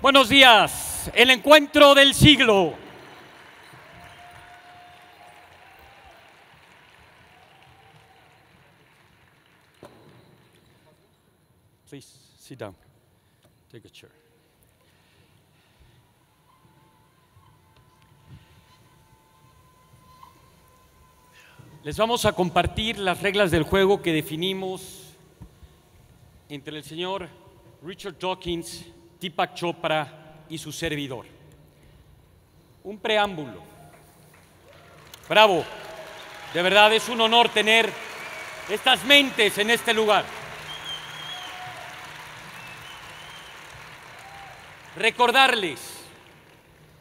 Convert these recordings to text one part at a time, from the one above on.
Buenos días, el encuentro del siglo. Please sit down. Take a chair. Les vamos a compartir las reglas del juego que definimos entre el señor Richard Dawkins, Deepak Chopra y su servidor. Un preámbulo. Bravo. De verdad es un honor tener estas mentes en este lugar. Recordarles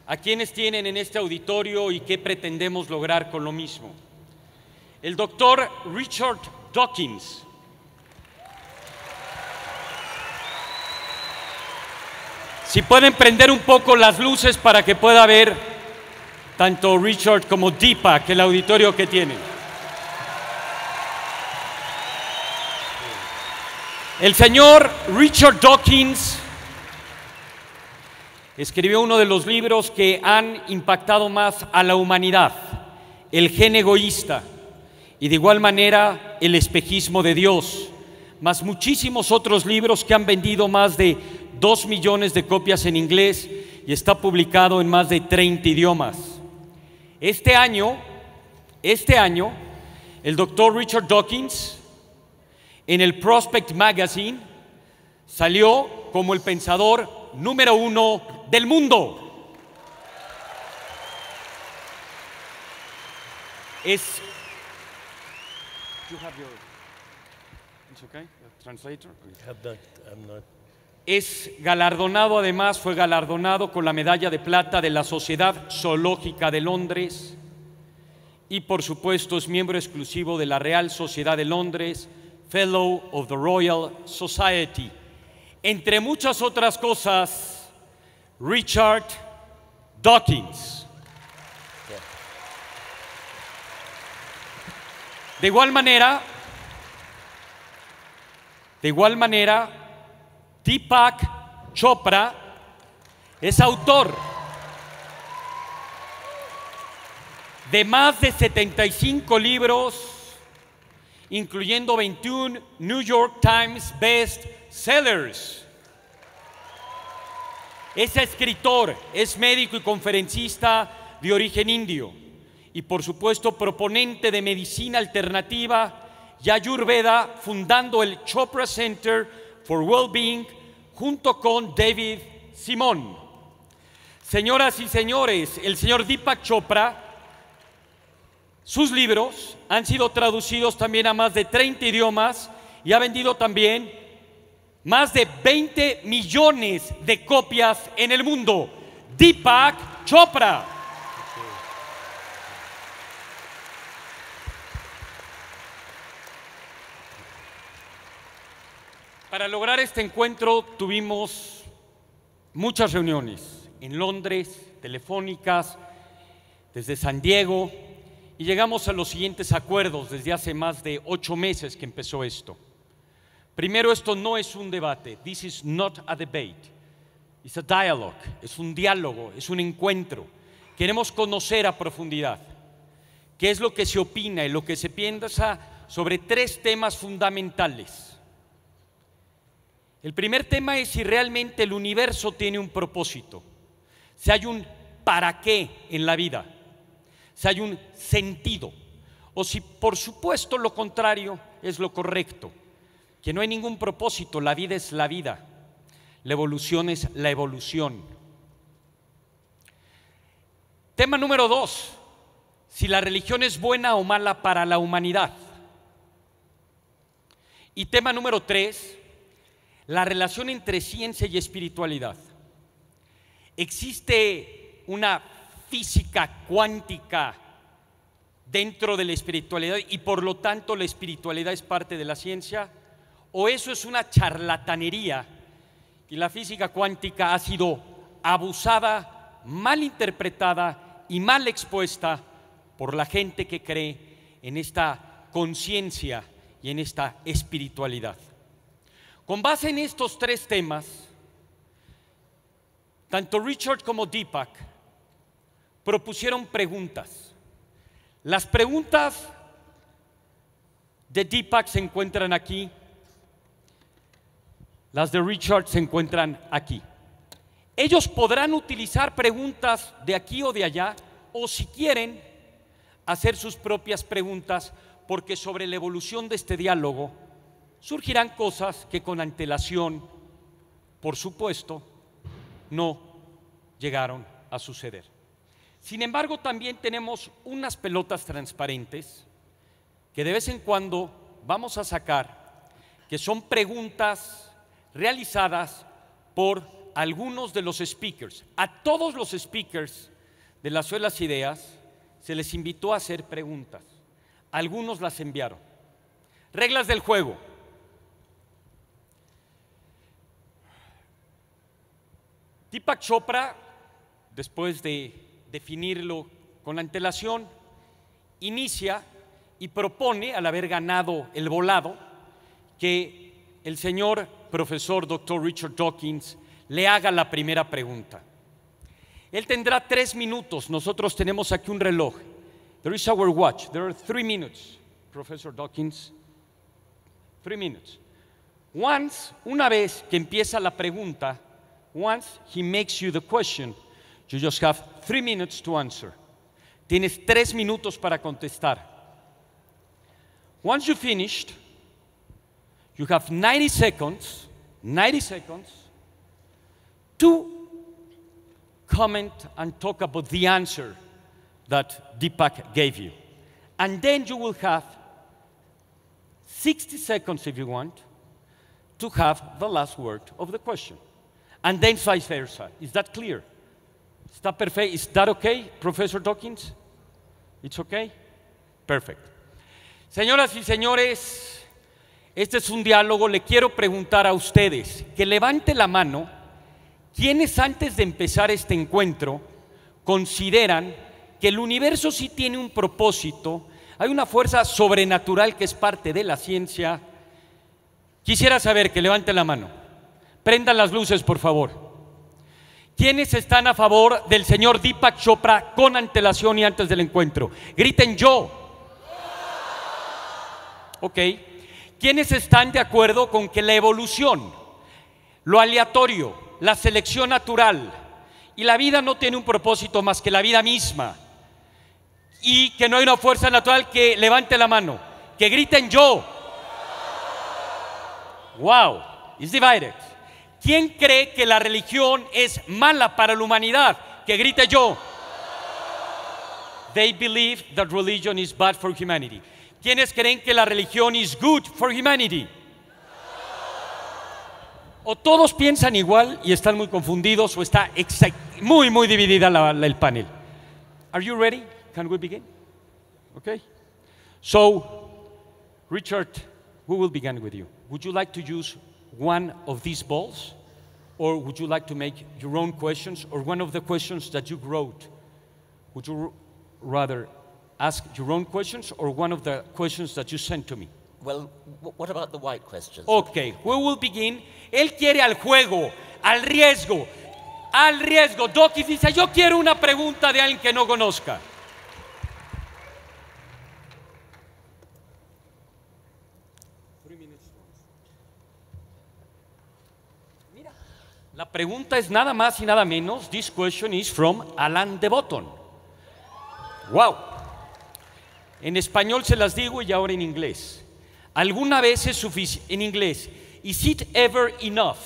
a quienes tienen en este auditorio y qué pretendemos lograr con lo mismo. El doctor Richard Dawkins si pueden prender un poco las luces para que pueda ver tanto Richard como Deepak el auditorio que tienen. El señor Richard Dawkins escribió uno de los libros que han impactado más a la humanidad, El gen egoísta, y de igual manera El espejismo de Dios, más muchísimos otros libros que han vendido más de 2 millones de copias en inglés y está publicado en más de 30 idiomas. Este año, el doctor Richard Dawkins en el Prospect Magazine salió como el pensador número 1 del mundo. Es galardonado, además fue galardonado con la medalla de plata de la Sociedad Zoológica de Londres y por supuesto es miembro exclusivo de la Real Sociedad de Londres, Fellow of the Royal Society. Entre muchas otras cosas, Richard Dawkins. De igual manera, Deepak Chopra es autor de más de 75 libros, incluyendo 21 New York Times Best Sellers. Es escritor, es médico y conferencista de origen indio y por supuesto proponente de medicina alternativa y Ayurveda, fundando el Chopra Center for Wellbeing junto con David Simon. Señoras y señores, el señor Deepak Chopra, sus libros han sido traducidos también a más de 30 idiomas y ha vendido también más de 20 millones de copias en el mundo. Deepak Chopra. Para lograr este encuentro tuvimos muchas reuniones en Londres, telefónicas, desde San Diego, y llegamos a los siguientes acuerdos desde hace más de 8 meses que empezó esto. Primero, esto no es un debate. This is not a debate. It's a dialogue. Es un diálogo, es un encuentro. Queremos conocer a profundidad qué es lo que se opina y lo que se piensa sobre 3 temas fundamentales. El primer tema es si realmente el universo tiene un propósito, si hay un para qué en la vida, si hay un sentido, o si por supuesto lo contrario es lo correcto, que no hay ningún propósito, la vida es la vida, la evolución es la evolución. Tema número 2, si la religión es buena o mala para la humanidad. Y tema número 3, la relación entre ciencia y espiritualidad. ¿Existe una física cuántica dentro de la espiritualidad y por lo tanto la espiritualidad es parte de la ciencia? ¿O eso es una charlatanería y la física cuántica ha sido abusada, mal interpretada y mal expuesta por la gente que cree en esta conciencia y en esta espiritualidad? Con base en estos 3 temas, tanto Richard como Deepak propusieron preguntas. Las preguntas de Deepak se encuentran aquí, las de Richard se encuentran aquí. Ellos podrán utilizar preguntas de aquí o de allá, o si quieren, hacer sus propias preguntas, porque sobre la evolución de este diálogo surgirán cosas que con antelación, por supuesto, no llegaron a suceder. Sin embargo, también tenemos unas pelotas transparentes que de vez en cuando vamos a sacar, que son preguntas realizadas por algunos de los speakers. A todos los speakers de las Suelas Ideas se les invitó a hacer preguntas. Algunos las enviaron. Reglas del juego. Deepak Chopra, después de definirlo con antelación, inicia y propone, al haber ganado el volado, que el señor profesor Dr. Richard Dawkins le haga la primera pregunta. Él tendrá 3 minutos. Nosotros tenemos aquí un reloj. There is our watch. There are 3 minutes, Professor Dawkins. 3 minutes. Una vez que empieza la pregunta, once he makes you the question, you just have 3 minutes to answer. Tienes 3 minutos para contestar. Once you finished, you have 90 seconds to comment and talk about the answer that Deepak gave you. And then you will have 60 seconds, if you want, to have the last word of the question. And then vice versa. Is that clear? Is that perfect? Is that okay, Professor Dawkins? It's okay? Perfect. Señoras y señores, este es un diálogo. Le quiero preguntar a ustedes que levante la mano quienes antes de empezar este encuentro consideran que el universo sí tiene un propósito, hay una fuerza sobrenatural que es parte de la ciencia. Quisiera saber que levanten la mano. Prendan las luces, por favor. ¿Quiénes están a favor del señor Deepak Chopra con antelación y antes del encuentro? Griten yo. Ok. ¿Quiénes están de acuerdo con que la evolución, lo aleatorio, la selección natural y la vida no tiene un propósito más que la vida misma, y que no hay una fuerza natural? Que levante la mano, que griten yo. Wow, it's divided. ¿Quién cree que la religión es mala para la humanidad? Que grite yo. They believe that religion is bad for humanity. ¿Quiénes creen que la religión is good for humanity? O todos piensan igual y están muy confundidos, o está muy dividida el panel. Are you ready? Can we begin? Okay. So, Richard, we will begin with you. Would you like to use one of these balls, or would you like to make your own questions, or one of the questions that you wrote? Would you rather ask your own questions or one of the questions that you sent to me? Well, what about the white questions? Okay, we will begin. Él quiere al juego, al riesgo, al riesgo. Dawkins dice, yo quiero una pregunta de alguien que no conozca. Mira, la pregunta es nada más y nada menos. This question is from Alan de Botton. Wow. En español se las digo y ahora en inglés. ¿Alguna vez es suficiente? En inglés, is it ever enough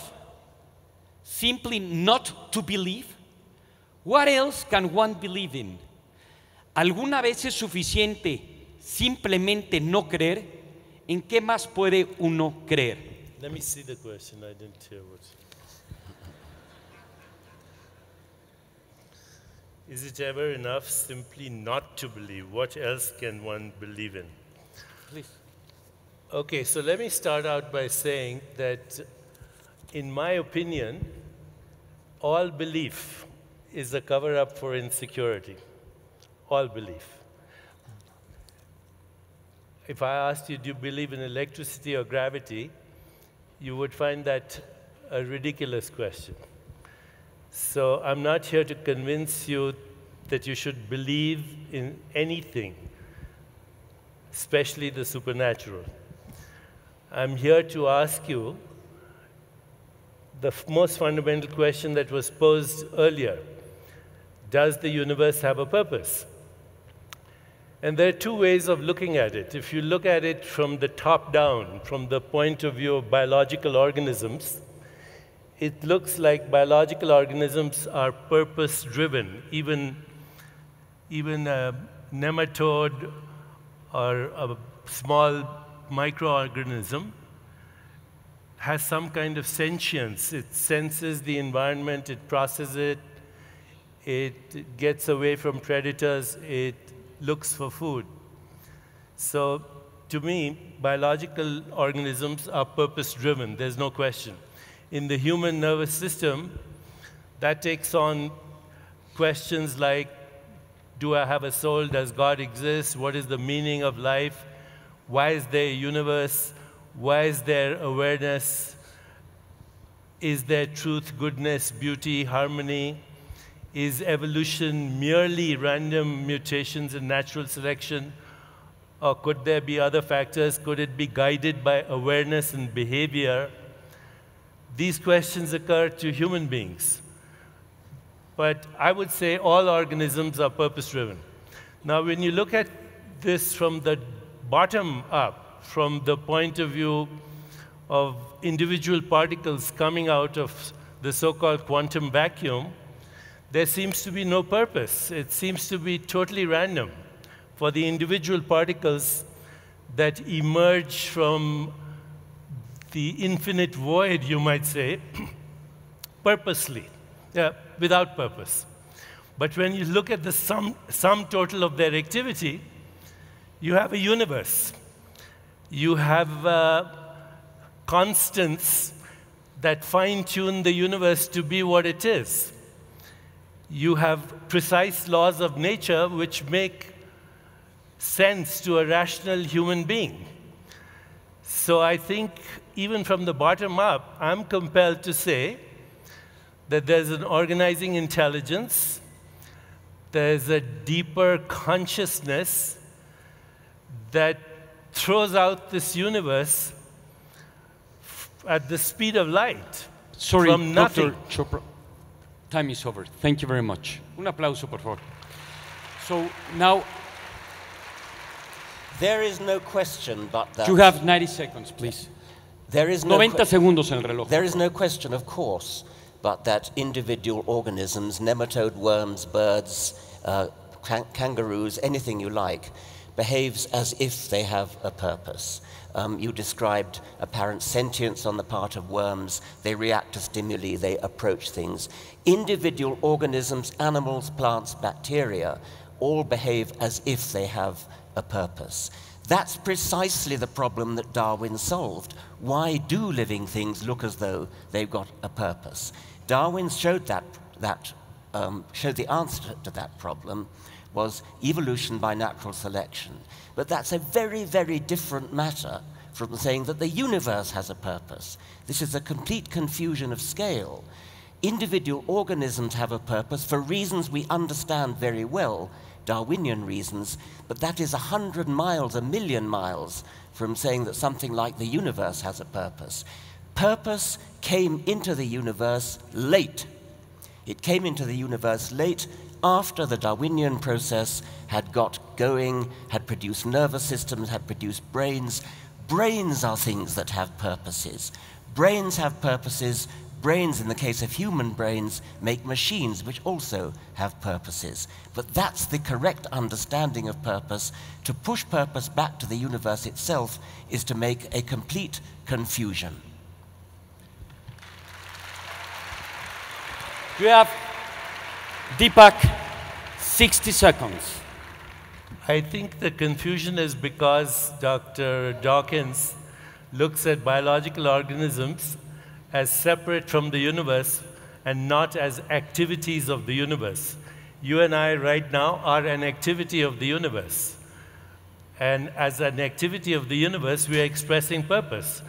simply not to believe? What else can one believe in? ¿Alguna vez es suficiente simplemente no creer? ¿En qué más puede uno creer? Let me see the question. I didn't hear what. Is it ever enough simply not to believe? What else can one believe in? Please. Okay, so let me start out by saying that, in my opinion, all belief is a cover-up for insecurity. All belief. If I asked you, do you believe in electricity or gravity, you would find that a ridiculous question. So I'm not here to convince you that you should believe in anything, especially the supernatural. I'm here to ask you the most fundamental question that was posed earlier. Does the universe have a purpose? And there are two ways of looking at it. If you look at it from the top down, from the point of view of biological organisms, it looks like biological organisms are purpose-driven. Even a nematode or a small microorganism has some kind of sentience. It senses the environment, it processes it, it gets away from predators, it looks for food. So to me, biological organisms are purpose-driven, there's no question. In the human nervous system, that takes on questions like, do I have a soul? Does God exist? What is the meaning of life? Why is there a universe? Why is there awareness? Is there truth, goodness, beauty, harmony? Is evolution merely random mutations and natural selection? Or could there be other factors? Could it be guided by awareness and behavior? These questions occur to human beings. But I would say all organisms are purpose-driven. Now, when you look at this from the bottom up, from the point of view of individual particles coming out of the so-called quantum vacuum, there seems to be no purpose. It seems to be totally random for the individual particles that emerge from the infinite void, you might say, purposely, without purpose. But when you look at the sum total of their activity, you have a universe. You have constants that fine-tune the universe to be what it is. You have precise laws of nature which make sense to a rational human being. So I think even from the bottom up, I'm compelled to say that there's an organizing intelligence, there's a deeper consciousness that throws out this universe at the speed of light. Sorry, from nothing. Dr. Chopra. Time is over. Thank you very much. Un aplauso, por favor. So now, there is no question but that... you have 90 seconds, please. There is no 90 segundos en el reloj. There is no question, of course, but that individual organisms, nematode worms, birds, kangaroos, anything you like, behaves as if they have a purpose. You described apparent sentience on the part of worms. They react to stimuli, they approach things. Individual organisms, animals, plants, bacteria, all behave as if they have a purpose. That's precisely the problem that Darwin solved. Why do living things look as though they've got a purpose? Darwin showed showed the answer to that problem was evolution by natural selection. But that's a very, very different matter from saying that the universe has a purpose. This is a complete confusion of scale. Individual organisms have a purpose for reasons we understand very well, Darwinian reasons, but that is 100 miles, 1,000,000 miles from saying that something like the universe has a purpose. Purpose came into the universe late. It came into the universe late after the Darwinian process had got going, had produced nervous systems, had produced brains. Brains are things that have purposes. Brains have purposes. Brains, in the case of human brains, make machines which also have purposes. But that's the correct understanding of purpose. To push purpose back to the universe itself is to make a complete confusion. You have, Deepak, 60 seconds. I think the confusion is because Dr. Dawkins looks at biological organisms as separate from the universe and not as activities of the universe. You and I right now are an activity of the universe. And as an activity of the universe, we are expressing purpose.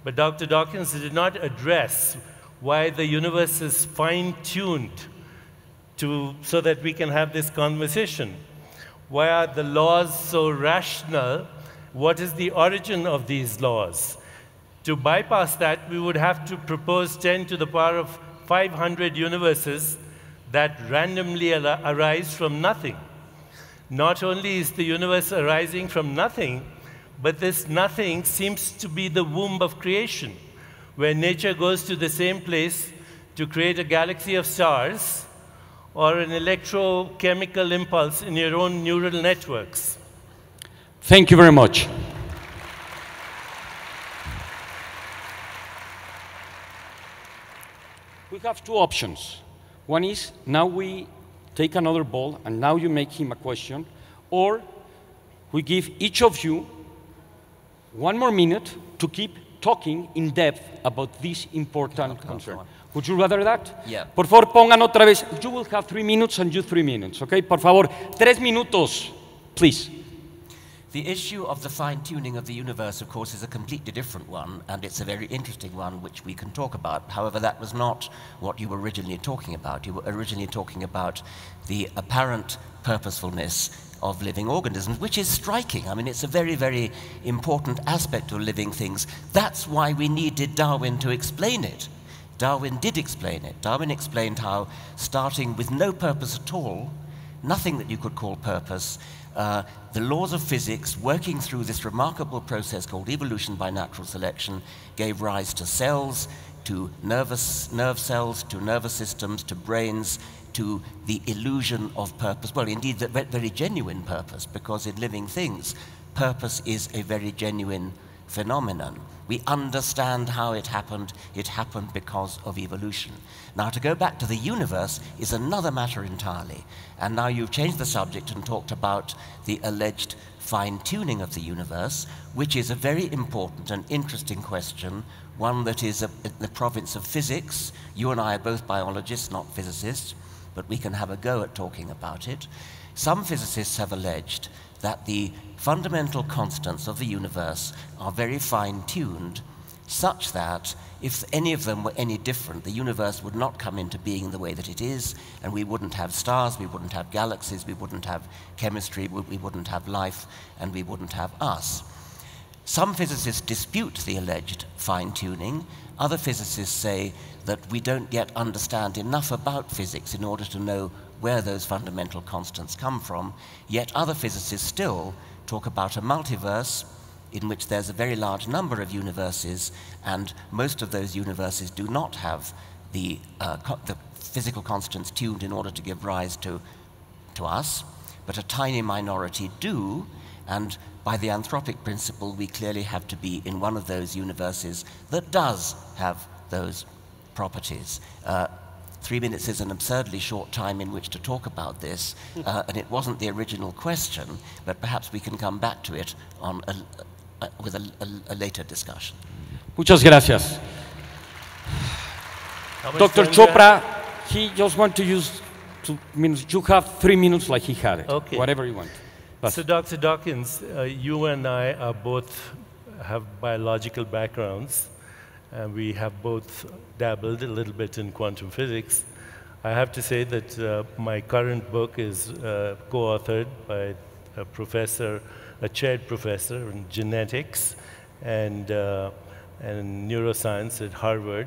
But Dr. Dawkins did not address why the universe is fine-tuned so that we can have this conversation. Why are the laws so rational? What is the origin of these laws? To bypass that, we would have to propose 10 to the power of 500 universes that randomly arise from nothing. Not only is the universe arising from nothing, but this nothing seems to be the womb of creation, where nature goes to the same place to create a galaxy of stars or an electrochemical impulse in your own neural networks. Thank you very much. We have two options. One is, now we take another ball, and now you make him a question, or we give each of you 1 more minute to keep talking in depth about this important concern. Would you rather that? Yeah. Por favor, pongan otra vez. You will have 3 minutes and you 3 minutes, okay? Por favor, 3 minutos, please. The issue of the fine-tuning of the universe, of course, is a completely different one, and it's a very interesting one which we can talk about. However, that was not what you were originally talking about. You were originally talking about the apparent purposefulness of living organisms, which is striking. I mean, it's a very, very important aspect of living things. That's why we needed Darwin to explain it. Darwin did explain it. Darwin explained how, starting with no purpose at all, nothing that you could call purpose, the laws of physics, working through this remarkable process called evolution by natural selection, gave rise to cells, to nerve cells, to nervous systems, to brains, to the illusion of purpose. Well, indeed, the very genuine purpose, because in living things, purpose is a very genuine phenomenon. We understand how it happened because of evolution. Now, to go back to the universe is another matter entirely. And now you've changed the subject and talked about the alleged fine-tuning of the universe, which is a very important and interesting question, one that is the province of physics. You and I are both biologists, not physicists, but we can have a go at talking about it. Some physicists have alleged that the fundamental constants of the universe are very fine-tuned, such that if any of them were any different, the universe would not come into being the way that it is, and we wouldn't have stars, we wouldn't have galaxies, we wouldn't have chemistry, we wouldn't have life, and we wouldn't have us. Some physicists dispute the alleged fine-tuning. Other physicists say that we don't yet understand enough about physics in order to know where those fundamental constants come from. Yet other physicists still talk about a multiverse in which there's a very large number of universes, and most of those universes do not have the physical constants tuned in order to give rise to us, but a tiny minority do, and by the anthropic principle, we clearly have to be in one of those universes that does have those properties. 3 minutes is an absurdly short time in which to talk about this, and it wasn't the original question, but perhaps we can come back to it on with a later discussion. Muchas gracias. Dr. Chopra, he just wants to use 2 minutes. You have 3 minutes like he had it. Okay. Whatever you want. But so Dr. Dawkins, you and I are both have biological backgrounds, and we have both dabbled a little bit in quantum physics. I have to say that my current book is co-authored by a chaired professor in genetics and neuroscience at Harvard.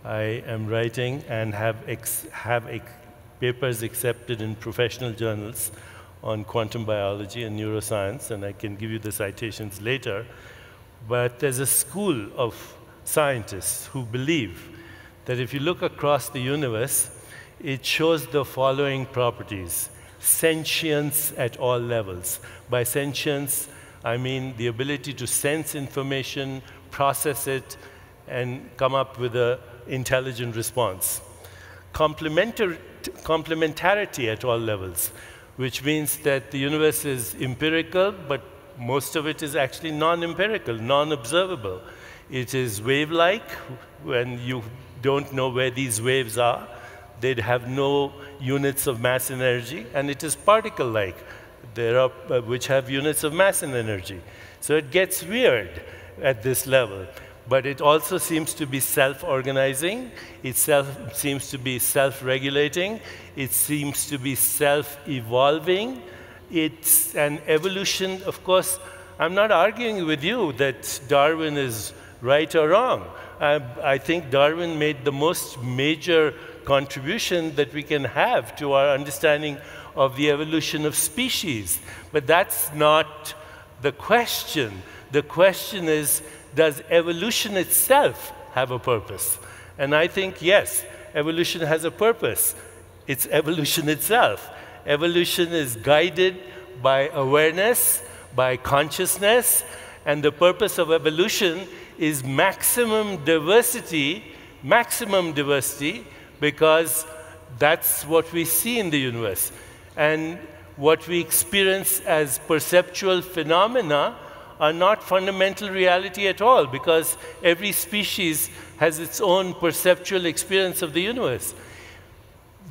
I am writing and have papers accepted in professional journals on quantum biology and neuroscience, and I can give you the citations later. But there's a school of scientists who believe that if you look across the universe, it shows the following properties: sentience at all levels. By sentience, I mean the ability to sense information, process it, and come up with an intelligent response. Complementarity at all levels, which means that the universe is empirical, but most of it is actually non-empirical, non-observable. It is wave-like. When you don't know where these waves are, they'd have no units of mass and energy, and it is particle-like, which have units of mass and energy. So it gets weird at this level. but it also seems to be self-organizing. It seems to be self-regulating. It seems to be self-evolving. It's an evolution. Of course, I'm not arguing with you that Darwin is right or wrong. I think Darwin made the most major contribution that we can have to our understanding of the evolution of species. But that's not the question. The question is, does evolution itself have a purpose? And I think, yes, evolution has a purpose. It's evolution itself. Evolution is guided by awareness, by consciousness, and the purpose of evolution is maximum diversity, because that's what we see in the universe. And what we experience as perceptual phenomena are not fundamental reality at all, because every species has its own perceptual experience of the universe.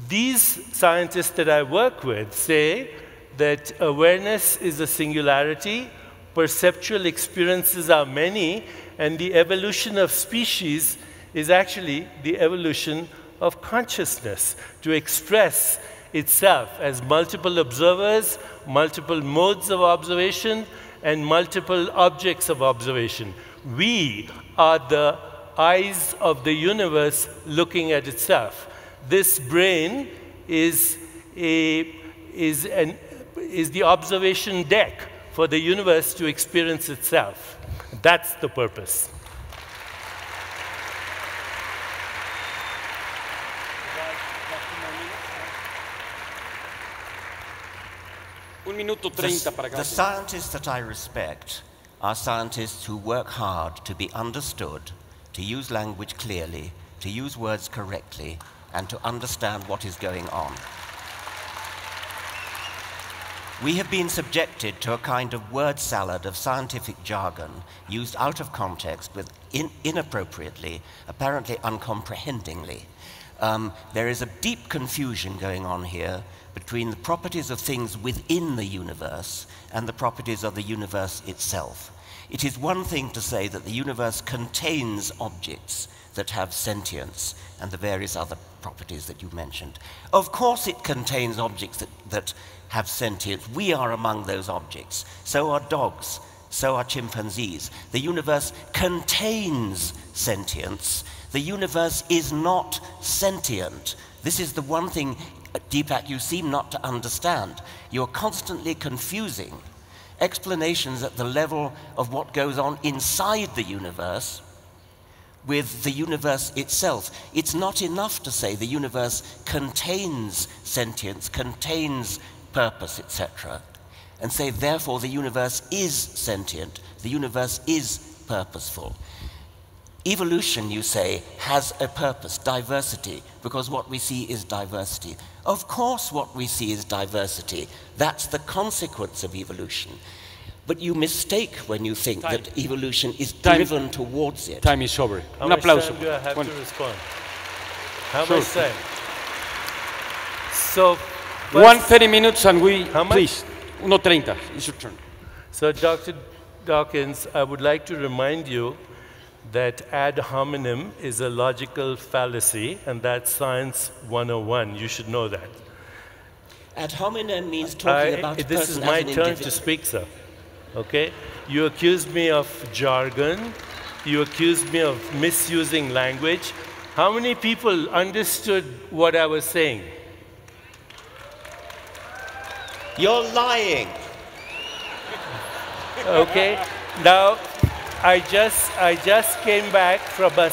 These scientists that I work with say that awareness is a singularity, perceptual experiences are many, and the evolution of species is actually the evolution of consciousness to express itself as multiple observers, multiple modes of observation, and multiple objects of observation. We are the eyes of the universe looking at itself. This brain is the observation deck for the universe to experience itself. That's the purpose. The scientists that I respect are scientists who work hard to be understood, to use language clearly, to use words correctly, and to understand what is going on. We have been subjected to a kind of word salad of scientific jargon used out of context with inappropriately, apparently uncomprehendingly. There is a deep confusion going on here between the properties of things within the universe and the properties of the universe itself. It is one thing to say that the universe contains objects that have sentience and the various other properties that you mentioned. Of course it contains objects that have sentience. We are among those objects. So are dogs. So are chimpanzees. The universe contains sentience. The universe is not sentient. This is the one thing, Deepak, you seem not to understand. You're constantly confusing explanations at the level of what goes on inside the universe with the universe itself. It's not enough to say the universe contains sentience, contains purpose, etc., and say, therefore, the universe is sentient, the universe is purposeful. Evolution, you say, has a purpose, diversity, because what we see is diversity. Of course what we see is diversity. That's the consequence of evolution. But you mistake when you think that evolution is driven towards it. Time is over. How much time do I have to respond? How much time? So, 1:30 minutes and we, please, 1:30, it's your turn. So Dr. Dawkins, I would like to remind you that ad hominem is a logical fallacy, and that's Science 101. You should know that. Ad hominem means talking about a person This is my turn to speak, sir. Okay? You accused me of jargon. You accused me of misusing language. How many people understood what I was saying? You're lying. Okay? Now, I just came back from a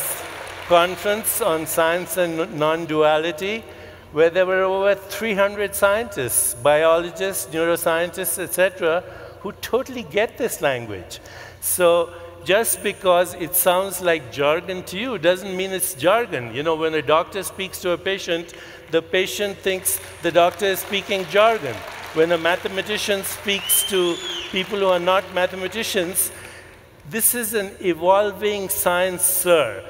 conference on science and non-duality where there were over 300 scientists, biologists, neuroscientists, etc., who totally get this language. So just because it sounds like jargon to you doesn't mean it's jargon. You know, when a doctor speaks to a patient, the patient thinks the doctor is speaking jargon. When a mathematician speaks to people who are not mathematicians, this is an evolving science, sir.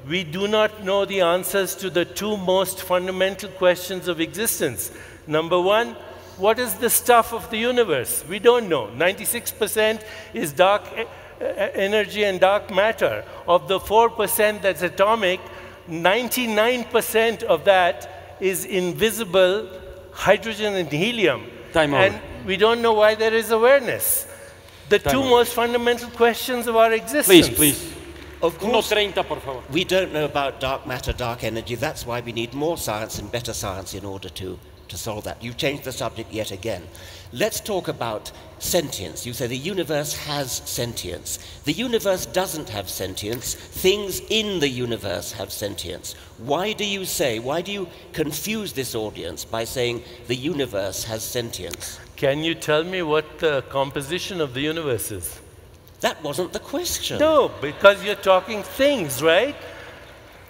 We do not know the answers to the two most fundamental questions of existence. Number one, what is the stuff of the universe? We don't know. 96% is dark energy and dark matter. Of the 4% that's atomic, 99% of that is invisible hydrogen and helium. Time over. And we don't know why there is awareness. The two most fundamental questions of our existence. Please. Of course, 1:30, por favor. we don't know about dark matter, dark energy. That's why we need more science and better science in order to solve that. You've changed the subject yet again. Let's talk about sentience. You say the universe has sentience. The universe doesn't have sentience. Things in the universe have sentience. Why do you confuse this audience by saying the universe has sentience? Can you tell me what the composition of the universe is? That wasn't the question. No, because you're talking things, right?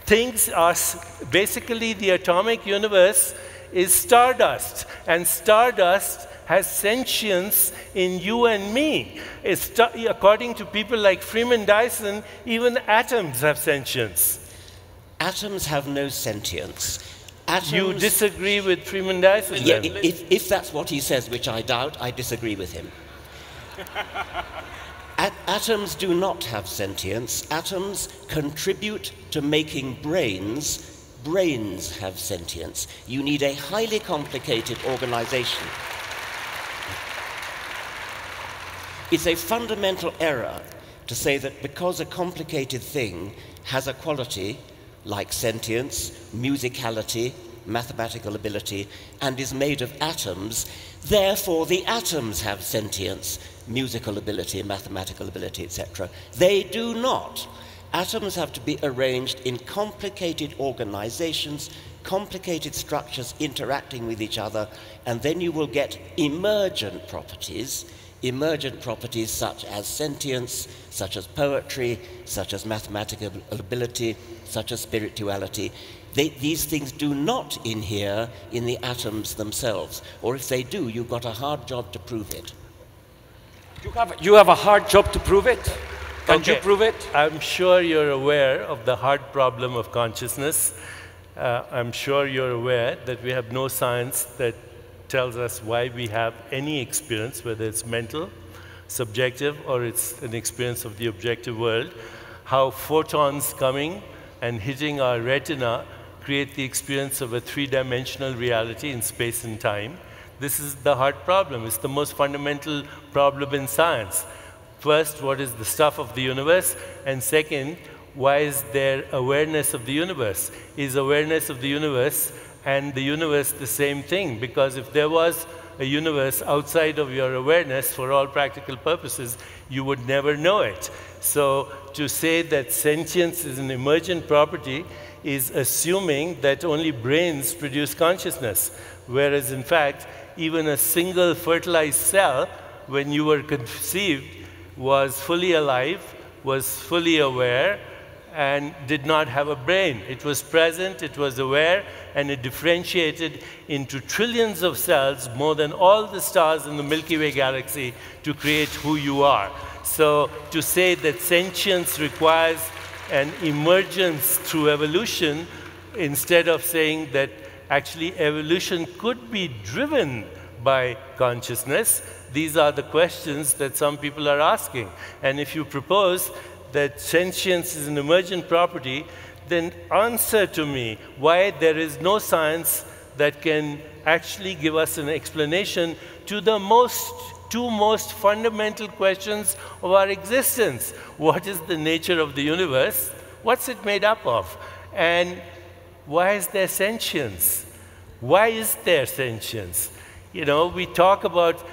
Things are basically the atomic universe is stardust, and stardust has sentience in you and me. According to people like Freeman Dyson, even atoms have sentience. Atoms have no sentience. You disagree with Freeman Dyson? Yeah, then? if that's what he says, which I doubt, I disagree with him. Atoms do not have sentience. Atoms contribute to making brains. Brains have sentience. You need a highly complicated organization. It's a fundamental error to say that because a complicated thing has a quality like sentience, musicality, mathematical ability, and is made of atoms, therefore the atoms have sentience, musical ability, mathematical ability, etc. They do not. Atoms have to be arranged in complicated organizations, complicated structures interacting with each other, and then you will get emergent properties such as sentience, such as poetry, such as mathematical ability, such as spirituality. These things do not inhere in the atoms themselves, or if they do, you've got a hard job to prove it. You have a hard job to prove it? Can you prove it? I'm sure you're aware of the hard problem of consciousness. I'm sure you're aware that we have no science that tells us why we have any experience, whether it's mental, subjective, or it's an experience of the objective world. How photons coming and hitting our retina create the experience of a three-dimensional reality in space and time. This is the hard problem. It's the most fundamental problem in science. First, what is the stuff of the universe? And second, why is there awareness of the universe? Is awareness of the universe and the universe the same thing? Because if there was a universe outside of your awareness, for all practical purposes, you would never know it. So to say that sentience is an emergent property is assuming that only brains produce consciousness, whereas in fact, even a single fertilized cell, when you were conceived, was fully alive, was fully aware, and did not have a brain. It was present, it was aware, and it differentiated into trillions of cells, more than all the stars in the Milky Way galaxy, to create who you are. So to say that sentience requires an emergence through evolution, instead of saying that actually evolution could be driven by consciousness, these are the questions that some people are asking. And if you propose that sentience is an emergent property, then answer to me why there is no science that can actually give us an explanation to the two most fundamental questions of our existence. What is the nature of the universe? What's it made up of? And why is there sentience? Why is there sentience? You know, we talk about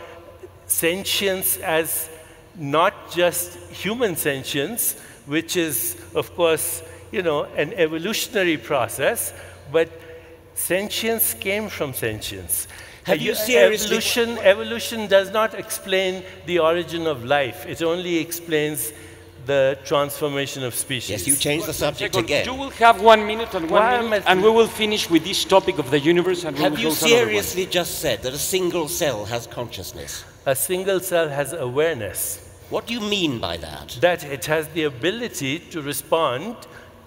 sentience as not just human sentience, which is, of course, you know, an evolutionary process, but sentience came from sentience. Have you seriously... Evolution does not explain the origin of life. It only explains the transformation of species. Yes, you changed the subject again. You will have 1 minute and 1 minute, and we will finish with this topic of the universe. And have you seriously just said that a single cell has consciousness? A single cell has awareness. What do you mean by that? That it has the ability to respond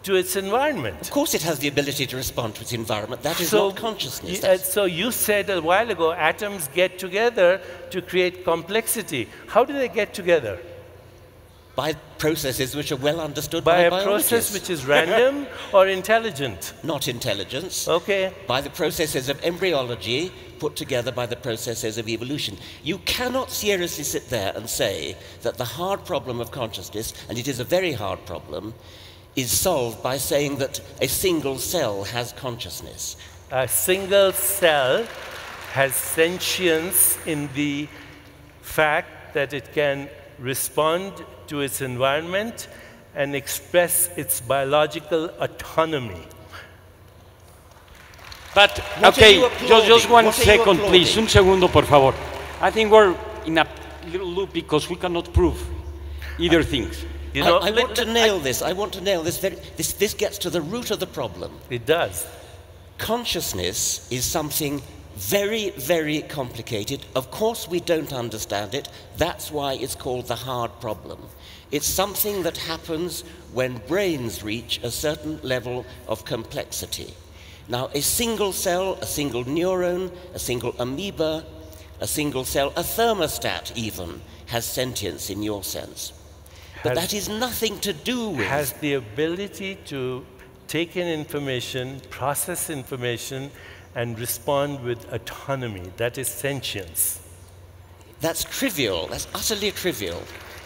to its environment. Of course it has the ability to respond to its environment. That is not consciousness. So you said a while ago, atoms get together to create complexity. How do they get together? By processes which are well understood By a biologists. process which is random or intelligent? Not intelligence. Okay. By the processes of embryology put together by the processes of evolution. You cannot seriously sit there and say that the hard problem of consciousness, and it is a very hard problem, is solved by saying that a single cell has consciousness. A single cell has sentience in the fact that it can respond to its environment and express its biological autonomy. But, What okay, are you applauding? just one What are you second, please. applauding? Un segundo, por favor. I think we're in a little loop because we cannot prove either things. You know, I want to nail this. I want to nail this. This gets to the root of the problem. it does. Consciousness is something very, very complicated. Of course, we don't understand it. That's why it's called the hard problem. It's something that happens when brains reach a certain level of complexity. Now, a single cell, a single neuron, a single amoeba, a single cell, a thermostat even, has sentience in your sense. But that is nothing to do with... Has the ability to take in information, process information, and respond with autonomy. That is sentience. That's trivial. That's utterly trivial.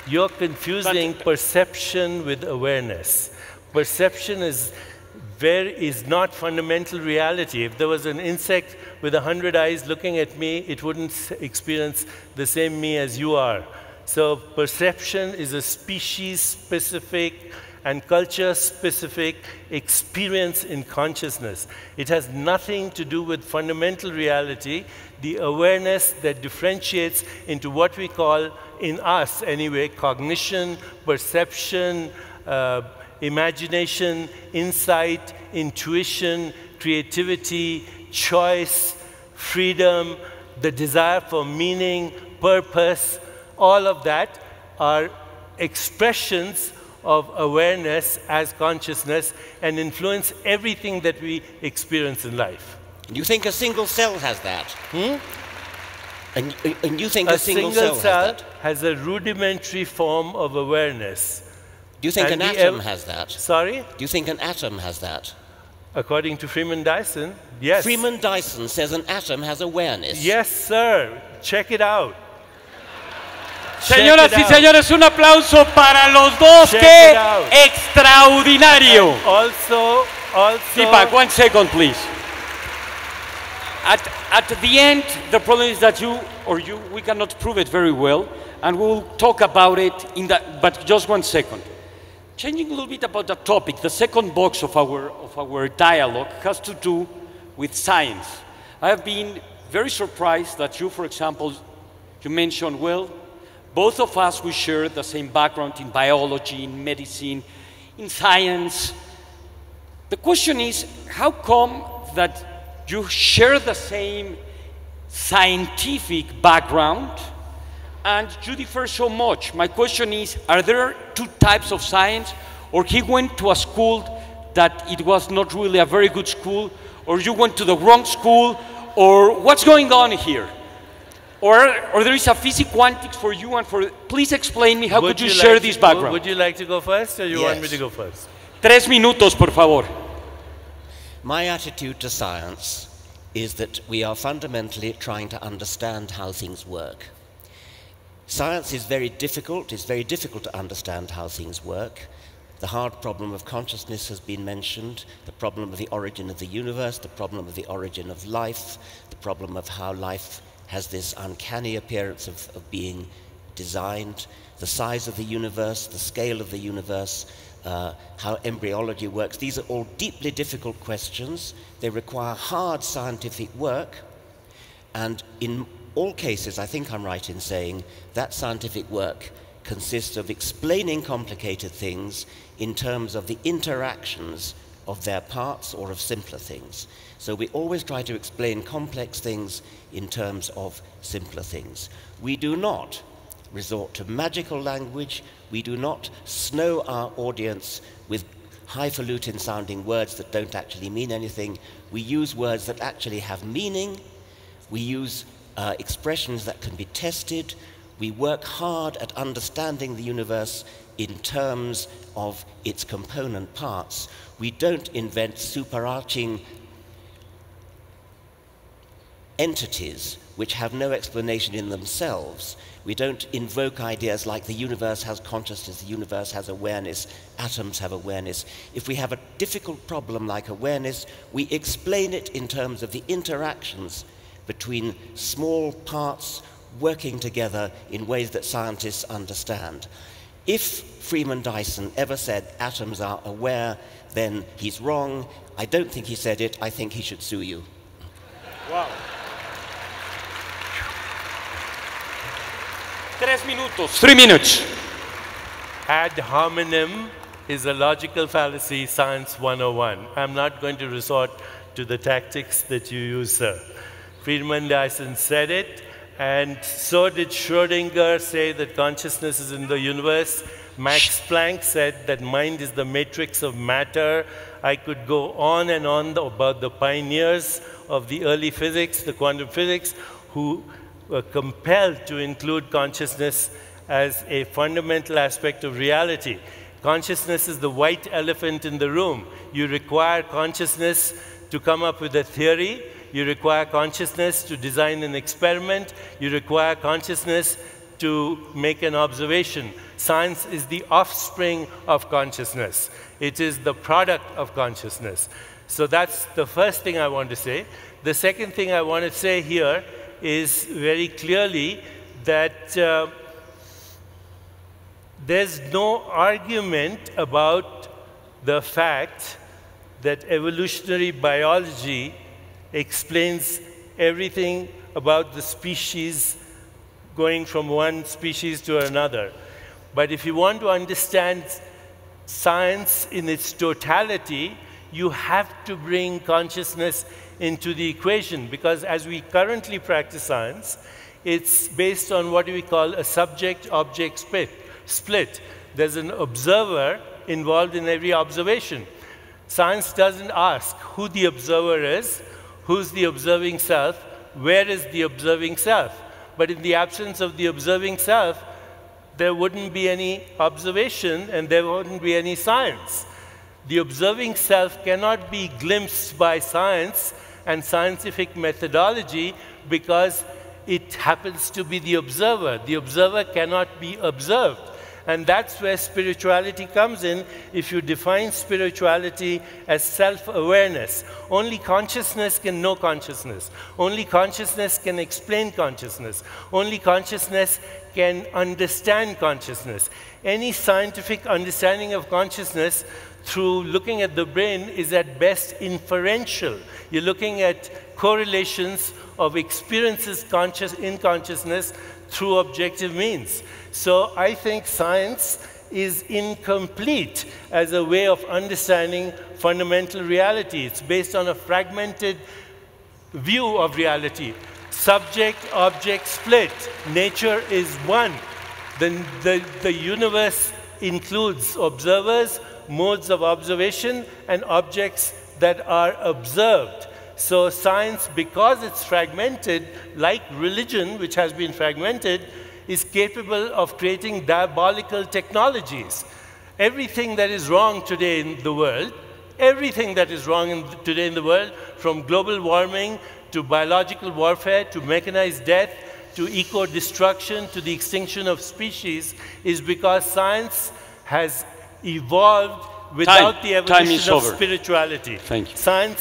You're confusing perception with awareness. Perception is not fundamental reality. If there was an insect with 100 eyes looking at me, it wouldn't experience the same me as you are. So perception is a species-specific and culture-specific experience in consciousness. It has nothing to do with fundamental reality, the awareness that differentiates into what we call, in us anyway, cognition, perception, imagination, insight, intuition, creativity, choice, freedom, the desire for meaning, purpose. All of that are expressions of awareness as consciousness and influence everything that we experience in life. You think a single cell has that? And you think A a single cell has a rudimentary form of awareness. Do you think And an we atom has that? Sorry? Do you think an atom has that? According to Freeman Dyson, yes. Freeman Dyson says an atom has awareness. Yes, sir. Check it out. Señoras y señores, un aplauso para los dos. Check ¡Qué it out. extraordinario! Also, Deepak, 1 second, please. At the end, the problem is that we cannot prove it very well, and we'll talk about it in that, but just 1 second. Changing a little bit about the topic, the second box of our dialogue has to do with science. I have been very surprised that you, for example, you mentioned, well, both of us, we share the same background in biology, in medicine, in science. The question is, how come that you share the same scientific background and you differ so much? My question is, are there two types of science? Or he went to a school that it was not really a very good school, or you went to the wrong school, or what's going on here? Or there is a physics quantics for you and for... Please explain me, how could you share this background? Would you like to go first, or you want me to go first? 3 minutos, por favor. My attitude to science is that we are fundamentally trying to understand how things work. Science is very difficult. It's very difficult to understand how things work. The hard problem of consciousness has been mentioned, the problem of the origin of the universe, the problem of the origin of life, the problem of how life has this uncanny appearance of being designed, the size of the universe, the scale of the universe, how embryology works. These are all deeply difficult questions. They require hard scientific work, and in all cases, I think I'm right in saying that scientific work consists of explaining complicated things in terms of the interactions of their parts or of simpler things. So we always try to explain complex things in terms of simpler things. We do not resort to magical language. We do not snow our audience with highfalutin sounding words that don't actually mean anything. We use words that actually have meaning. We use expressions that can be tested. We work hard at understanding the universe in terms of its component parts. We don't invent superarching entities which have no explanation in themselves. We don't invoke ideas like the universe has consciousness, the universe has awareness, atoms have awareness. If we have a difficult problem like awareness, we explain it in terms of the interactions between small parts working together in ways that scientists understand. If Freeman Dyson ever said atoms are aware, then he's wrong. I don't think he said it. I think he should sue you. Wow. 3 minutos. 3 minutes. Ad hominem is a logical fallacy, science 101. I'm not going to resort to the tactics that you use, sir. Freeman Dyson said it, and so did Schrödinger say that consciousness is in the universe. Max Planck said that mind is the matrix of matter. I could go on and on about the pioneers of the early physics, the quantum physics, who were compelled to include consciousness as a fundamental aspect of reality. Consciousness is the white elephant in the room. You require consciousness to come up with a theory. You require consciousness to design an experiment. You require consciousness to make an observation. Science is the offspring of consciousness. It is the product of consciousness. So that's the first thing I want to say. The second thing I want to say here is very clearly that there's no argument about the fact that evolutionary biology explains everything about the species going from one species to another. But if you want to understand science in its totality, you have to bring consciousness into the equation, because as we currently practice science, it's based on what we call a subject-object split. There's an observer involved in every observation. Science doesn't ask who the observer is, who's the observing self, where is the observing self. But in the absence of the observing self, there wouldn't be any observation and there wouldn't be any science. The observing self cannot be glimpsed by science and scientific methodology because it happens to be the observer. The observer cannot be observed. And that's where spirituality comes in. If you define spirituality as self-awareness, only consciousness can know consciousness. Only consciousness can explain consciousness. Only consciousness can understand consciousness. Any scientific understanding of consciousness through looking at the brain is at best inferential. You're looking at correlations of experiences in consciousness through objective means. So I think science is incomplete as a way of understanding fundamental reality. It's based on a fragmented view of reality. Subject-object split. Nature is one. The universe includes observers, modes of observation, and objects that are observed. So science, because it's fragmented, like religion, which has been fragmented, is capable of creating diabolical technologies. Everything that is wrong today in the world, today in the world, from global warming to biological warfare to mechanized death to eco-destruction to the extinction of species, is because science has evolved without the evolution of spirituality. Thank you.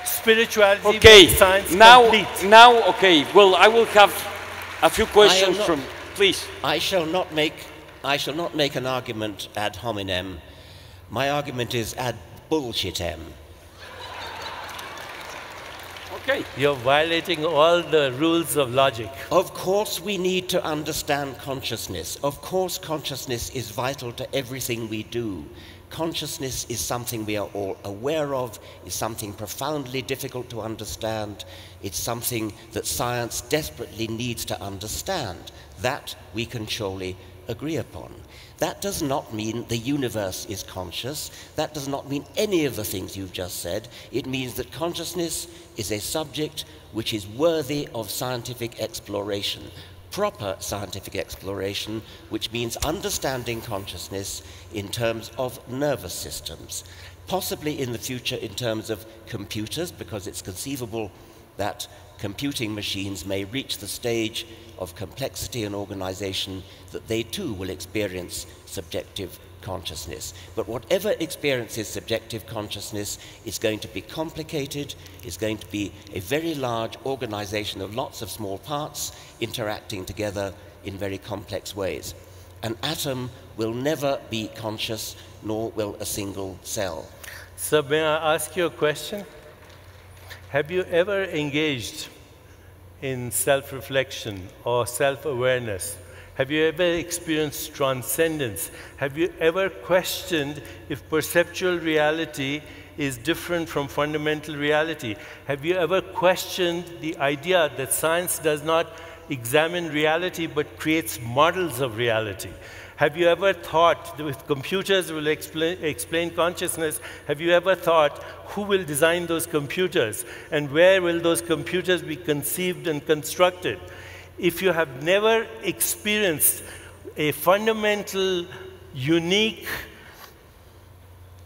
Spirituality makes science complete. Now, okay. Well, I will have a few questions from. Please. I shall not make an argument ad hominem. My argument is ad bullshitem. Okay. You're violating all the rules of logic. Of course we need to understand consciousness. Of course consciousness is vital to everything we do. Consciousness is something we are all aware of, is something profoundly difficult to understand. It's something that science desperately needs to understand. That we can surely agree upon. That does not mean the universe is conscious. That does not mean any of the things you've just said. It means that consciousness is a subject which is worthy of scientific exploration. proper scientific exploration, which means understanding consciousness in terms of nervous systems, possibly in the future in terms of computers, because it's conceivable that computing machines may reach the stage of complexity and organization that they too will experience subjective consciousness. But whatever experiences subjective consciousness is going to be complicated, is going to be a very large organization of lots of small parts interacting together in very complex ways. An atom will never be conscious, nor will a single cell. So may I ask you a question? Have you ever engaged in self-reflection or self-awareness? Have you ever experienced transcendence? Have you ever questioned if perceptual reality is different from fundamental reality? Have you ever questioned the idea that science does not examine reality but creates models of reality? Have you ever thought that if computers will explain consciousness, have you ever thought who will design those computers and where will those computers be conceived and constructed? If you have never experienced a fundamental, unique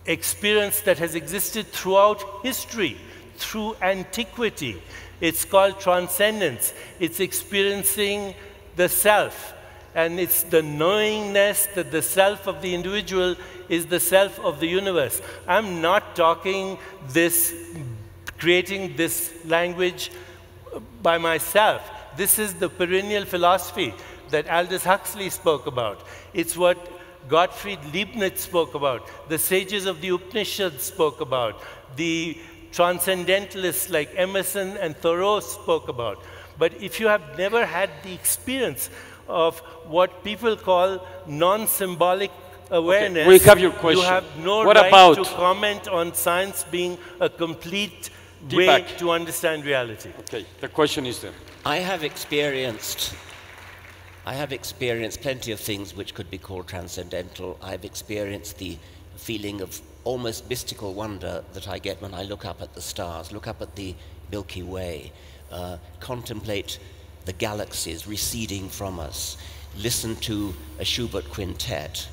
experience that has existed throughout history, through antiquity, it's called transcendence. It's experiencing the self. And it's the knowingness that the self of the individual is the self of the universe. I'm not talking this, creating this language by myself. This is the perennial philosophy that Aldous Huxley spoke about. It's what Gottfried Leibniz spoke about. The sages of the Upanishads spoke about. The transcendentalists like Emerson and Thoreau spoke about. But if you have never had the experience of what people call non-symbolic awareness, okay, we have your question. You have no what right about to comment on science being a complete Deepak way to understand reality. Okay, the question is there. I have experienced plenty of things which could be called transcendental. I've experienced the feeling of almost mystical wonder that I get when I look up at the stars, look up at the Milky Way, contemplate the galaxies receding from us, listen to a Subt quintet,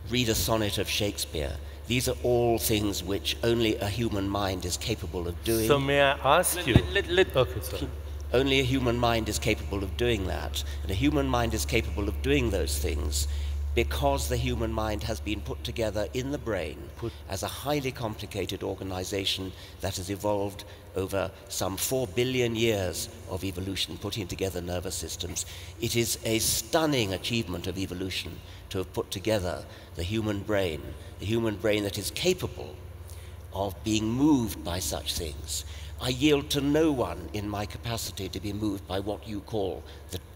read a sonnet of Shakespeare. These are all things which only a human mind is capable of doing. So may I ask you? Okay, sorry. Only a human mind is capable of doing that. And a human mind is capable of doing those things because the human mind has been put together in the brain as a highly complicated organization that has evolved over some 4 billion years of evolution, putting together nervous systems. It is a stunning achievement of evolution to have put together the human brain that is capable of being moved by such things. I yield to no one in my capacity to be moved by what you call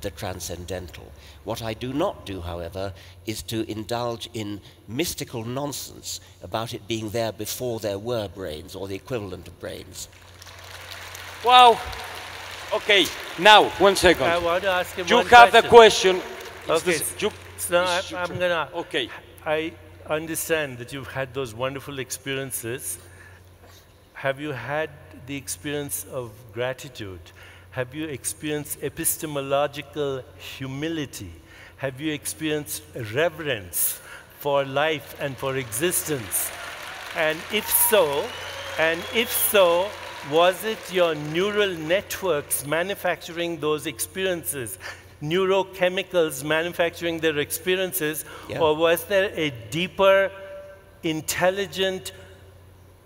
the transcendental. What I do not do, however, is to indulge in mystical nonsense about it being there before there were brains or the equivalent of brains. Wow. Okay, now, 1 second. I want to ask him you one have question. the question. Okay, so I'm going to... Okay. I understand that you've had those wonderful experiences. Have you had the experience of gratitude? Have you experienced epistemological humility? Have you experienced reverence for life and for existence? And if so, was it your neural networks manufacturing those experiences, neurochemicals manufacturing their experiences, or was there a deeper, intelligent,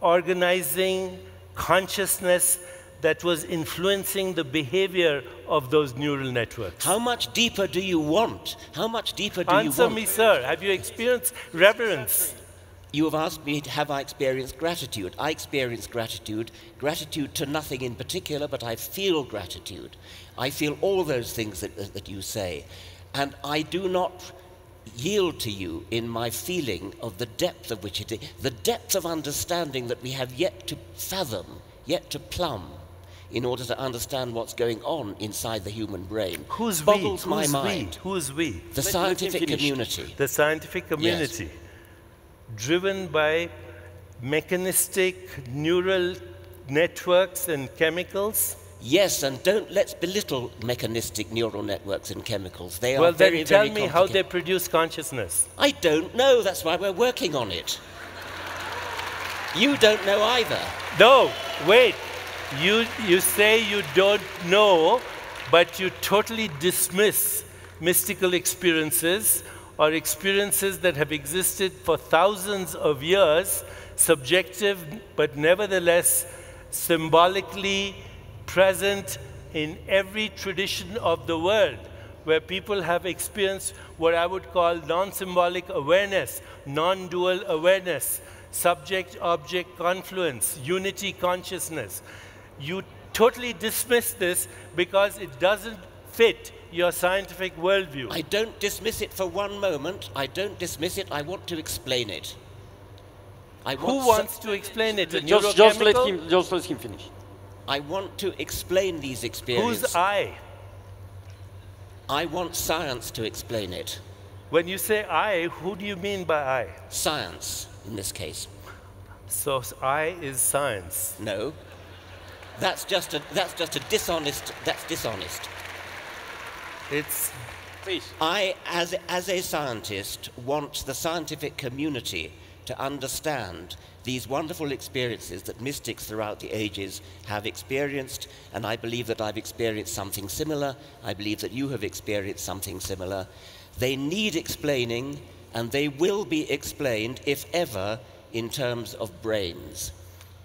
organizing consciousness that was influencing the behavior of those neural networks? How much deeper do you want? How much deeper do you want? Answer me, sir. Have you experienced reverence? You have asked me, have I experienced gratitude? I experience gratitude. Gratitude to nothing in particular, but I feel gratitude. I feel all those things that you say. And I do not yield to you in my feeling of the depth of which it is, the depth of understanding that we have yet to fathom, yet to plumb, in order to understand what's going on inside the human brain. Who's boggles we? my Who's mind. We? Who's we? The scientific community. The scientific community. Yes. Driven by mechanistic neural networks and chemicals? Yes, and let's belittle mechanistic neural networks and chemicals. They are Well, very, then tell very me how complicated. they produce consciousness. I don't know. That's why we're working on it. You don't know either. No, wait. You say you don't know, but you totally dismiss mystical experiences or experiences that have existed for thousands of years, subjective, but nevertheless symbolically present in every tradition of the world, where people have experienced what I would call non-symbolic awareness, non-dual awareness, subject-object confluence, unity consciousness. You totally dismiss this because it doesn't fit your scientific worldview. I don't dismiss it for one moment. I don't dismiss it. I want to explain it. Who wants to explain it? Just let him finish. I want to explain these experiences. Who's I? I want science to explain it. When you say I, who do you mean by I? Science, in this case. So I is science. No. That's just a dishonest, that's dishonest. It's... Please. I, as a scientist, want the scientific community to understand these wonderful experiences that mystics throughout the ages have experienced, and I believe that I've experienced something similar. I believe that you have experienced something similar. They need explaining, and they will be explained, if ever, in terms of brains.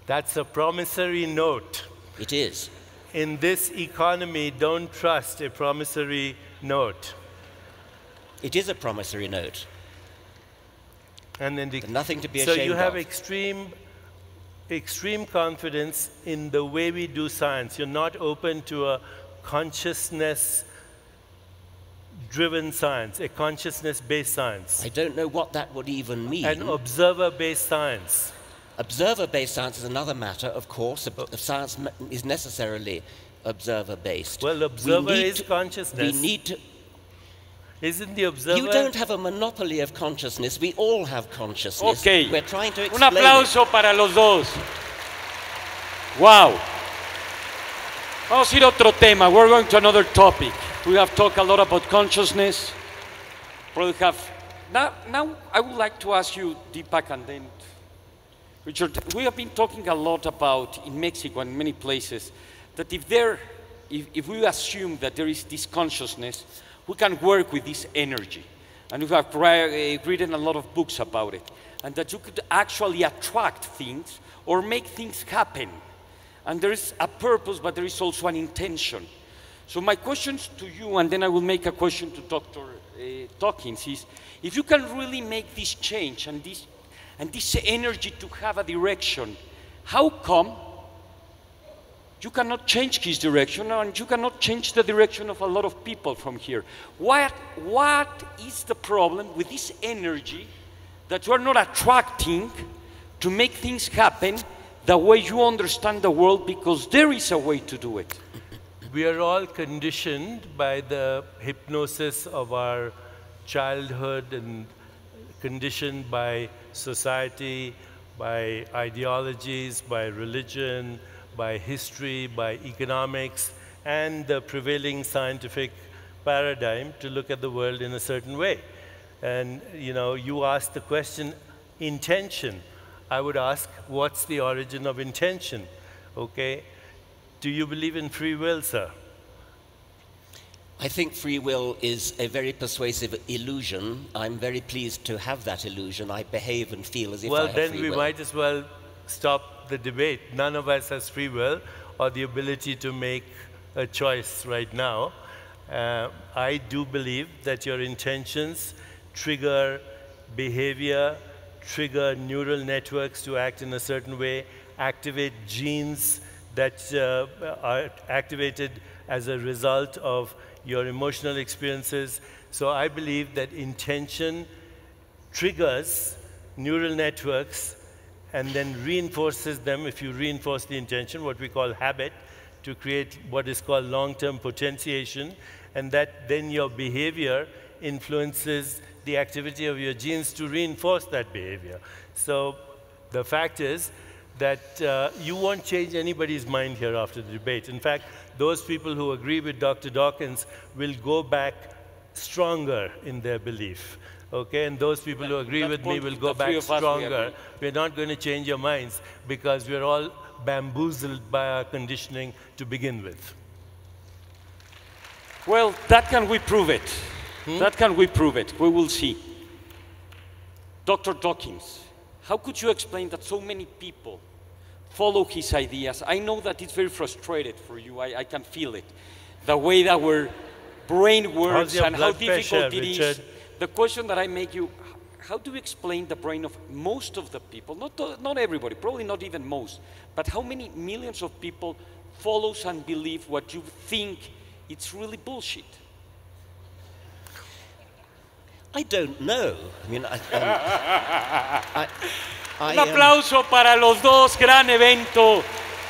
That's a promissory note. It is. In this economy, don't trust a promissory note. It is a promissory note. And then nothing to be ashamed of. So you have extreme confidence in the way we do science. You're not open to a consciousness-driven science, a consciousness-based science. I don't know what that would even mean. An observer-based science. Observer-based science is another matter, of course. Science is necessarily observer-based. Well, observer is consciousness. We need to... Isn't the observer... You don't have a monopoly of consciousness. We all have consciousness. Okay. We're trying to explain Un aplauso para los dos. Wow. Vamos a ir a otro tema. We're going to another topic. We have talked a lot about consciousness. Probably have... Now I would like to ask you, Deepak, and then Richard, we have been talking a lot about, in Mexico and many places, that if we assume that there is this consciousness, we can work with this energy. And we have written a lot of books about it. And that you could actually attract things or make things happen. And there is a purpose, but there is also an intention. So my questions to you, and then I will make a question to Dr. Dawkins, is if you can really make this change and this energy to have a direction, how come you cannot change his direction and you cannot change the direction of a lot of people from here? What is the problem with this energy that you are not attracting to make things happen the way you understand the world, because there is a way to do it? We are all conditioned by the hypnosis of our childhood and conditioned by society, by ideologies, by religion, by history, by economics, and the prevailing scientific paradigm to look at the world in a certain way. And you asked the question, intention. I would ask, what's the origin of intention? Okay? Do you believe in free will, sir? I think free will is a very persuasive illusion. I'm very pleased to have that illusion. I behave and feel as if I have free will. Well, then we might as well stop the debate. None of us has free will or the ability to make a choice right now. I do believe that your intentions trigger behavior, trigger neural networks to act in a certain way, activate genes that are activated as a result of your emotional experiences. So I believe that intention triggers neural networks and then reinforces them. If you reinforce the intention, what we call habit, to create what is called long-term potentiation, and that then your behavior influences the activity of your genes to reinforce that behavior. So the fact is that you won't change anybody's mind here after the debate. In fact, those people who agree with Dr. Dawkins will go back stronger in their belief. Okay, and those people who agree with me will go back stronger. We're not going to change your minds because we're all bamboozled by our conditioning to begin with. Well, that can we prove it? That can we prove it? We will see. Dr. Dawkins, how could you explain that so many people follow his ideas? I know that it's very frustrated for you. I can feel it. The way that our brain works and how difficult it is. The question that I make you, how do you explain the brain of most of the people, not everybody, probably not even most, but how many millions of people follows and believe what you think it's really bullshit? I don't know. I mean, Un aplauso para los dos, gran evento,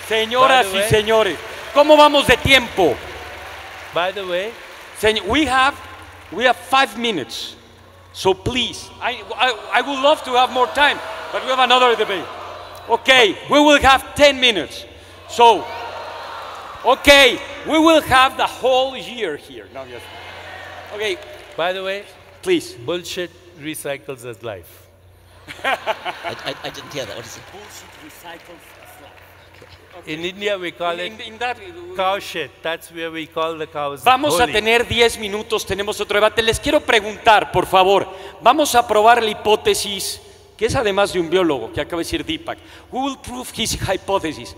señoras y señores. ¿Cómo vamos de tiempo? By the way, we have 5 minutes, so please, I would love to have more time, but we have another debate. Okay, we will have 10 minutes. So, okay, we will have the whole year here. No, yes. Okay. By the way, please. Bullshit recycles as life. I didn't hear that. What is it? Bullshit recycles as life. Okay. In India, we call it cow shit. That's where we call the cows. Vamos a tener 10 minutos, tenemos otro debate. Les quiero preguntar, por favor, vamos a probar la hipótesis, que es además de un biólogo, que acaba de decir Deepak. Who will prove his hypothesis?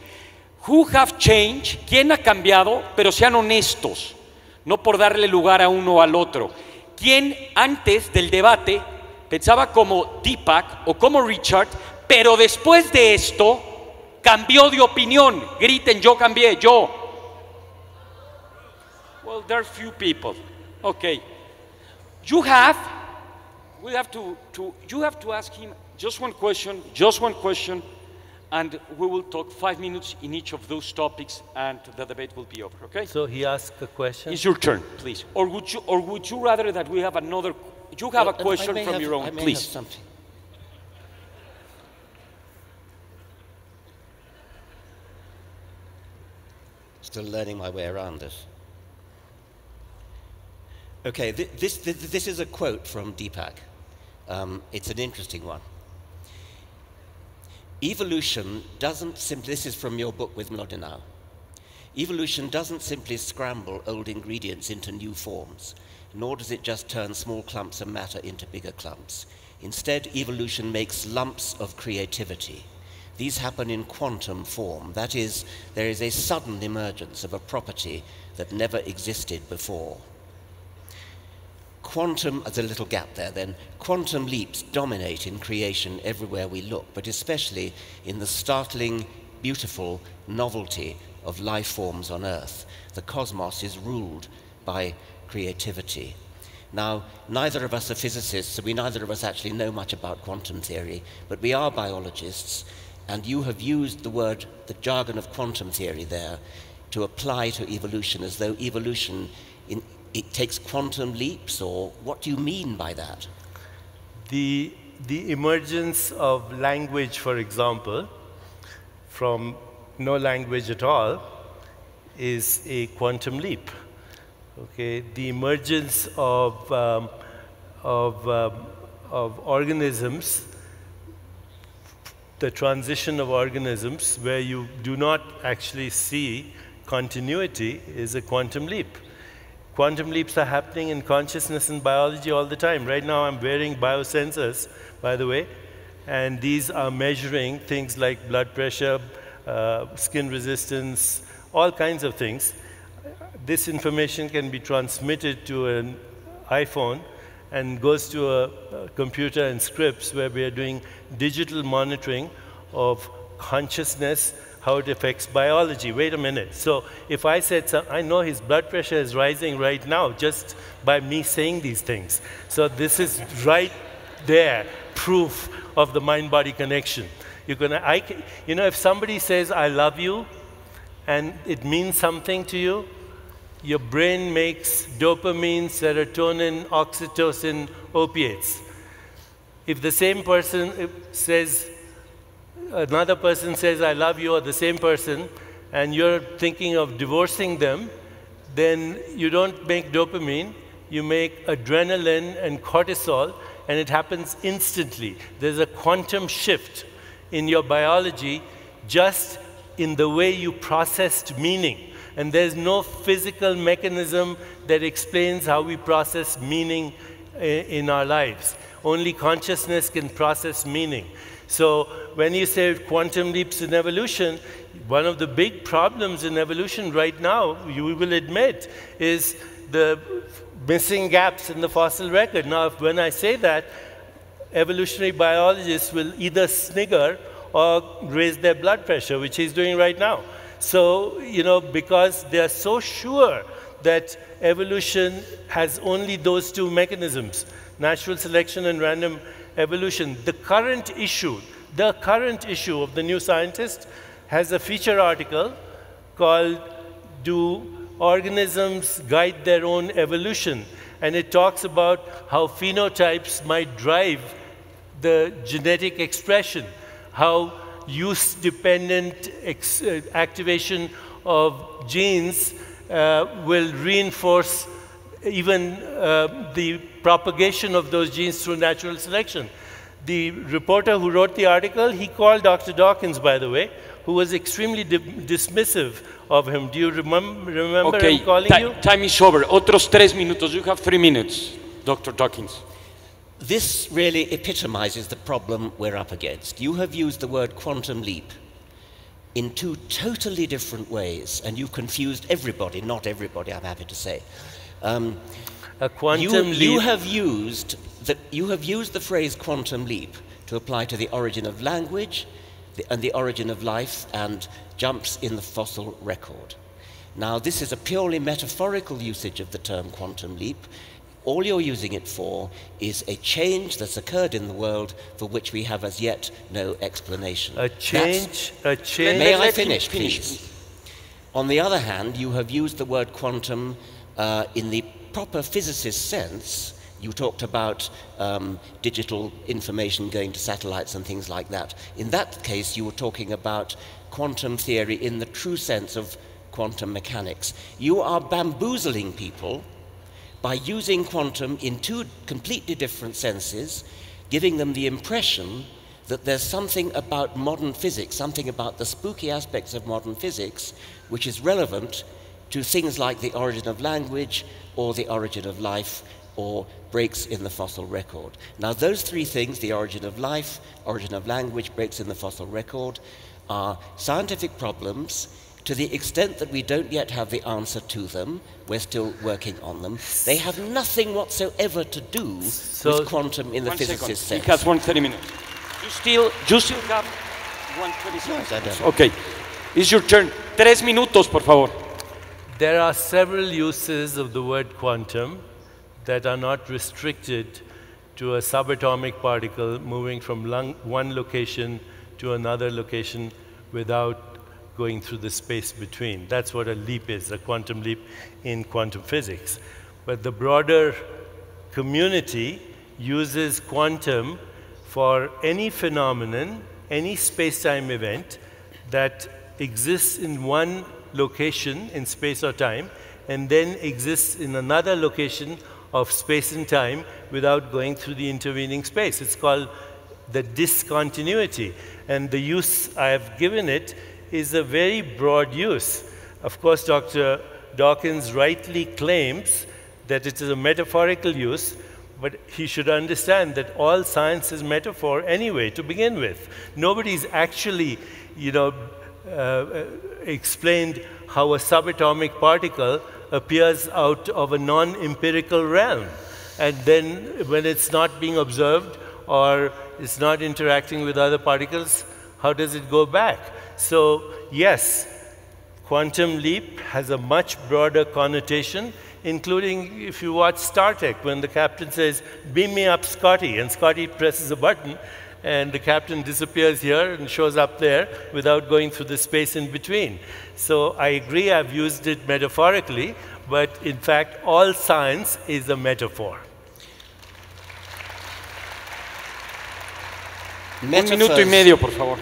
Who have changed? ¿Quién ha cambiado? Pero sean honestos, no por darle lugar a uno o al otro. ¿Quién antes del debate pensaba como Deepak o como Richard, pero después de esto cambió de opinión? Griten, yo cambié, yo. Well, there are few people. Okay. You have to ask him just one question, and we will talk 5 minutes in each of those topics, and the debate will be over, okay? So he asked a question? It's your turn, please. Or would you rather that we have another, you have a question from your own, please. Have something. Still learning my way around this. Okay, this is a quote from Deepak. It's an interesting one. Evolution doesn't simply, this is from your book with Mlodinow. Evolution doesn't simply scramble old ingredients into new forms, nor does it just turn small clumps of matter into bigger clumps. Instead, evolution makes lumps of creativity. These happen in quantum form. That is, there is a sudden emergence of a property that never existed before. Quantum, there's a little gap there then, quantum leaps dominate in creation everywhere we look, but especially in the startling, beautiful novelty of life forms on Earth. The cosmos is ruled by creativity. Now, neither of us are physicists, so neither of us actually know much about quantum theory, but we are biologists, and you have used the jargon of quantum theory there to apply to evolution as though evolution it takes quantum leaps, or what do you mean by that? The emergence of language, for example, from no language at all, is a quantum leap. Okay, the emergence of organisms, the transition of organisms where you do not actually see continuity, is a quantum leap. Quantum leaps are happening in consciousness and biology all the time. Right now I'm wearing biosensors, by the way, and these are measuring things like blood pressure, skin resistance, all kinds of things. This information can be transmitted to an iPhone and goes to a computer and scripts where we are doing digital monitoring of consciousness, how it affects biology. Wait a minute. So if I said, I know his blood pressure is rising right now just by me saying these things. So this is right there, proof of the mind-body connection. You know, if somebody says, I love you, and it means something to you, your brain makes dopamine, serotonin, oxytocin, opiates. If the same person says, another person says, I love you, or the same person, and you're thinking of divorcing them, then you don't make dopamine, you make adrenaline and cortisol, and it happens instantly. There's a quantum shift in your biology just in the way you processed meaning. And there's no physical mechanism that explains how we process meaning in our lives. Only consciousness can process meaning. So when you say quantum leaps in evolution, one of the big problems in evolution right now, you will admit, is the missing gaps in the fossil record. Now, when I say that, evolutionary biologists will either snigger or raise their blood pressure, which he's doing right now. So, you know, because they are so sure that evolution has only those two mechanisms, natural selection and random evolution. The current issue of the New Scientist has a feature article called Do Organisms Guide Their Own Evolution? And it talks about how phenotypes might drive the genetic expression, how use-dependent activation of genes will reinforce even the propagation of those genes through natural selection. The reporter who wrote the article, he called Dr. Dawkins, by the way, who was extremely dismissive of him. Do you remember him calling you? Time is over. Otros 3 minutos. You have 3 minutes, Dr. Dawkins. This really epitomizes the problem we're up against. You have used the word quantum leap in two totally different ways, and you've confused everybody, not everybody, I'm happy to say. A quantum leap. You have used the phrase quantum leap to apply to the origin of language and the origin of life and jumps in the fossil record. Now, this is a purely metaphorical usage of the term quantum leap. All you're using it for is a change that's occurred in the world for which we have as yet no explanation. A change. May I finish, please? On the other hand, you have used the word quantum in the proper physicist sense. You talked about digital information going to satellites and things like that. In that case, you were talking about quantum theory in the true sense of quantum mechanics. You are bamboozling people by using quantum in two completely different senses, giving them the impression that there's something about modern physics, something about the spooky aspects of modern physics, which is relevant to things like the origin of language or the origin of life or breaks in the fossil record. Now, those three things, the origin of life, origin of language, breaks in the fossil record, are scientific problems. To the extent that we don't yet have the answer to them, we're still working on them. They have nothing whatsoever to do with quantum in the physicist sense. He has 130 minutes. You still have 127 seconds. Okay. It's your turn. 3 minutos, por favor. There are several uses of the word quantum that are not restricted to a subatomic particle moving from one location to another location without going through the space between. That's what a leap is, a quantum leap in quantum physics. But the broader community uses quantum for any phenomenon, any space-time event that exists in one location in space or time and then exists in another location of space and time without going through the intervening space. It's called the discontinuity. And the use I have given it is a very broad use. Of course, Dr. Dawkins rightly claims that it is a metaphorical use, but he should understand that all science is metaphor anyway, to begin with. Nobody's actually, explained how a subatomic particle appears out of a non-empirical realm. And then when it's not being observed or it's not interacting with other particles, how does it go back? So yes, quantum leap has a much broader connotation, including if you watch Star Trek, when the captain says, "Beam me up, Scotty," and Scotty presses a button, and the captain disappears here and shows up there without going through the space in between. So I agree, I've used it metaphorically, but in fact, all science is a metaphor. Un minuto y medio, por favor.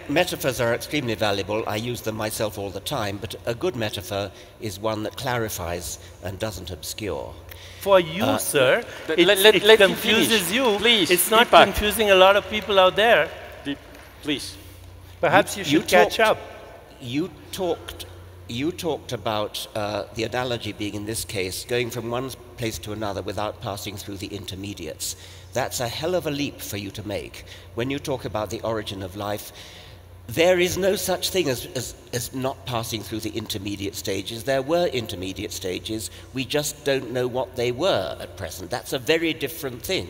Metaphors are extremely valuable. I use them myself all the time, but a good metaphor is one that clarifies and doesn't obscure. For you, sir, let it him confuses finish. you. Please, it's not Deepak. confusing a lot of people out there. Please. Perhaps you should catch up. You talked about the analogy being, in this case, going from one place to another without passing through the intermediates. That's a hell of a leap for you to make. When you talk about the origin of life, there is no such thing as not passing through the intermediate stages. There were intermediate stages. We just don't know what they were at present. That's a very different thing.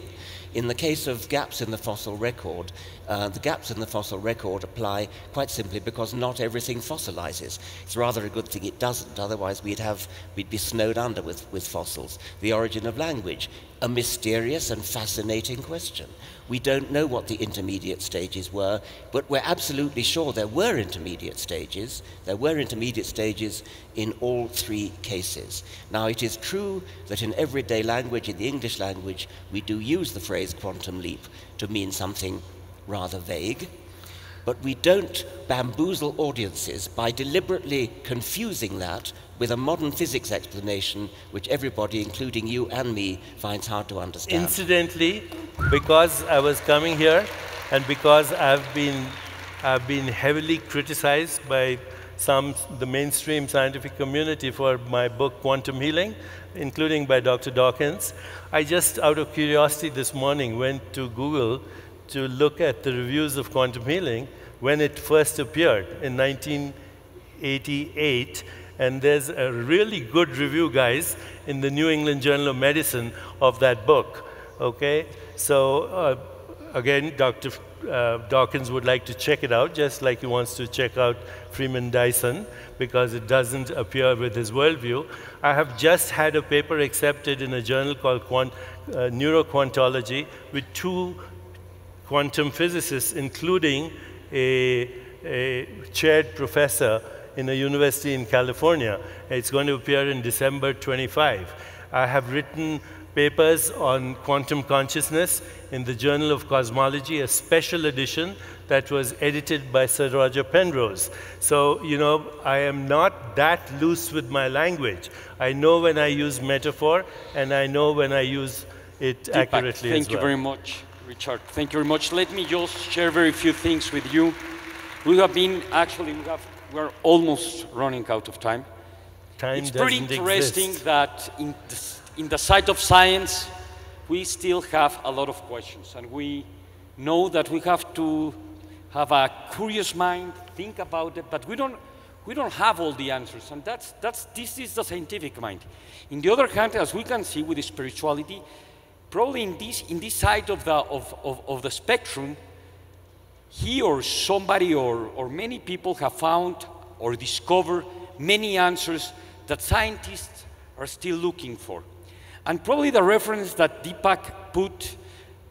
In the case of gaps in the fossil record, the gaps in the fossil record apply quite simply because not everything fossilizes. It's rather a good thing it doesn't, otherwise we'd be snowed under with fossils. The origin of language, a mysterious and fascinating question. We don't know what the intermediate stages were, but we're absolutely sure there were intermediate stages. There were intermediate stages in all three cases. Now, it is true that in everyday language, in the English language, we do use the phrase quantum leap to mean something rather vague, but we don't bamboozle audiences by deliberately confusing that with a modern physics explanation which everybody, including you and me, finds hard to understand. Incidentally, because I was coming here and because I've been heavily criticized by the mainstream scientific community for my book Quantum Healing, including by Dr. Dawkins, I just, out of curiosity this morning, went to Google to look at the reviews of quantum healing when it first appeared in 1988. And there's a really good review, guys, in the New England Journal of Medicine of that book. Okay? So, again, Dr. Dawkins would like to check it out, just like he wants to check out Freeman Dyson, because it doesn't appear with his worldview. I have just had a paper accepted in a journal called Neuroquantology with 2 quantum physicists, including a chaired professor in a university in California. It's going to appear in December 25. I have written papers on quantum consciousness in the Journal of Cosmology, a special edition that was edited by Sir Roger Penrose. So, you know, I am not that loose with my language. I know when I use metaphor, and I know when I use it Deepak, accurately as well. Thank you very much, Richard. Thank you very much. Let me just share very few things with you. We have been, actually, we're almost running out of time. It's pretty interesting that in the side of science, we still have a lot of questions, and we know that we have to have a curious mind, think about it, but we don't have all the answers, and this is the scientific mind. In the other hand, as we can see with the spirituality, probably in this side of the spectrum, he or somebody or many people have found or discovered many answers that scientists are still looking for. And probably the reference that Deepak put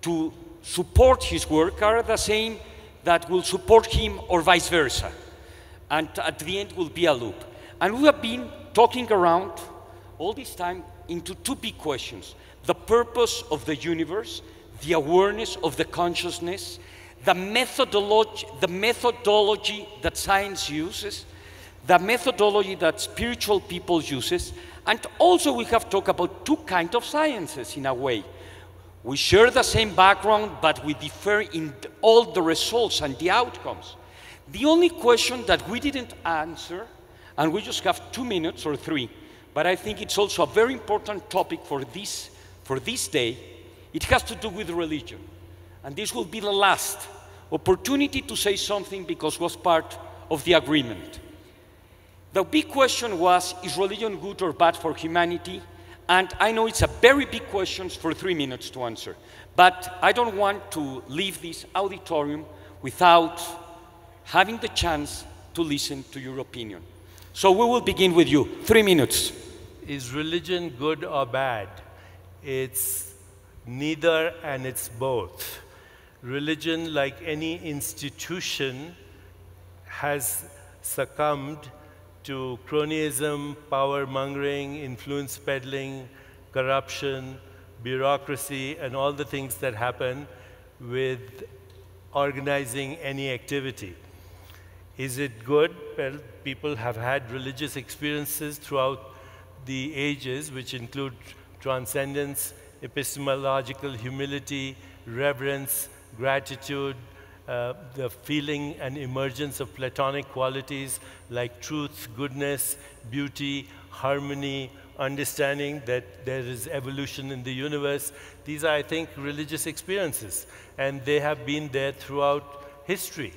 to support his work are the same that will support him or vice versa. And at the end will be a loop. And we have been talking around all this time into 2 big questions: the purpose of the universe, the awareness of the consciousness, the methodology that science uses, the methodology that spiritual people uses, and also we have talked about 2 kinds of sciences in a way. We share the same background, but we differ in all the results and the outcomes. The only question that we didn't answer, and we just have 2 minutes or 3, but I think it's also a very important topic for this day, it has to do with religion. And this will be the last opportunity to say something because it was part of the agreement. The big question was, is religion good or bad for humanity? And I know it's a very big question for 3 minutes to answer, but I don't want to leave this auditorium without having the chance to listen to your opinion. So we will begin with you. 3 minutes. Is religion good or bad? It's neither, and it's both. Religion, like any institution, has succumbed to cronyism, power-mongering, influence peddling, corruption, bureaucracy, and all the things that happen with organizing any activity. Is it good? Well, people have had religious experiences throughout the ages, which include transcendence, epistemological humility, reverence, gratitude, the feeling and emergence of Platonic qualities like truth, goodness, beauty, harmony, understanding that there is evolution in the universe. These are, I think, religious experiences, and they have been there throughout history.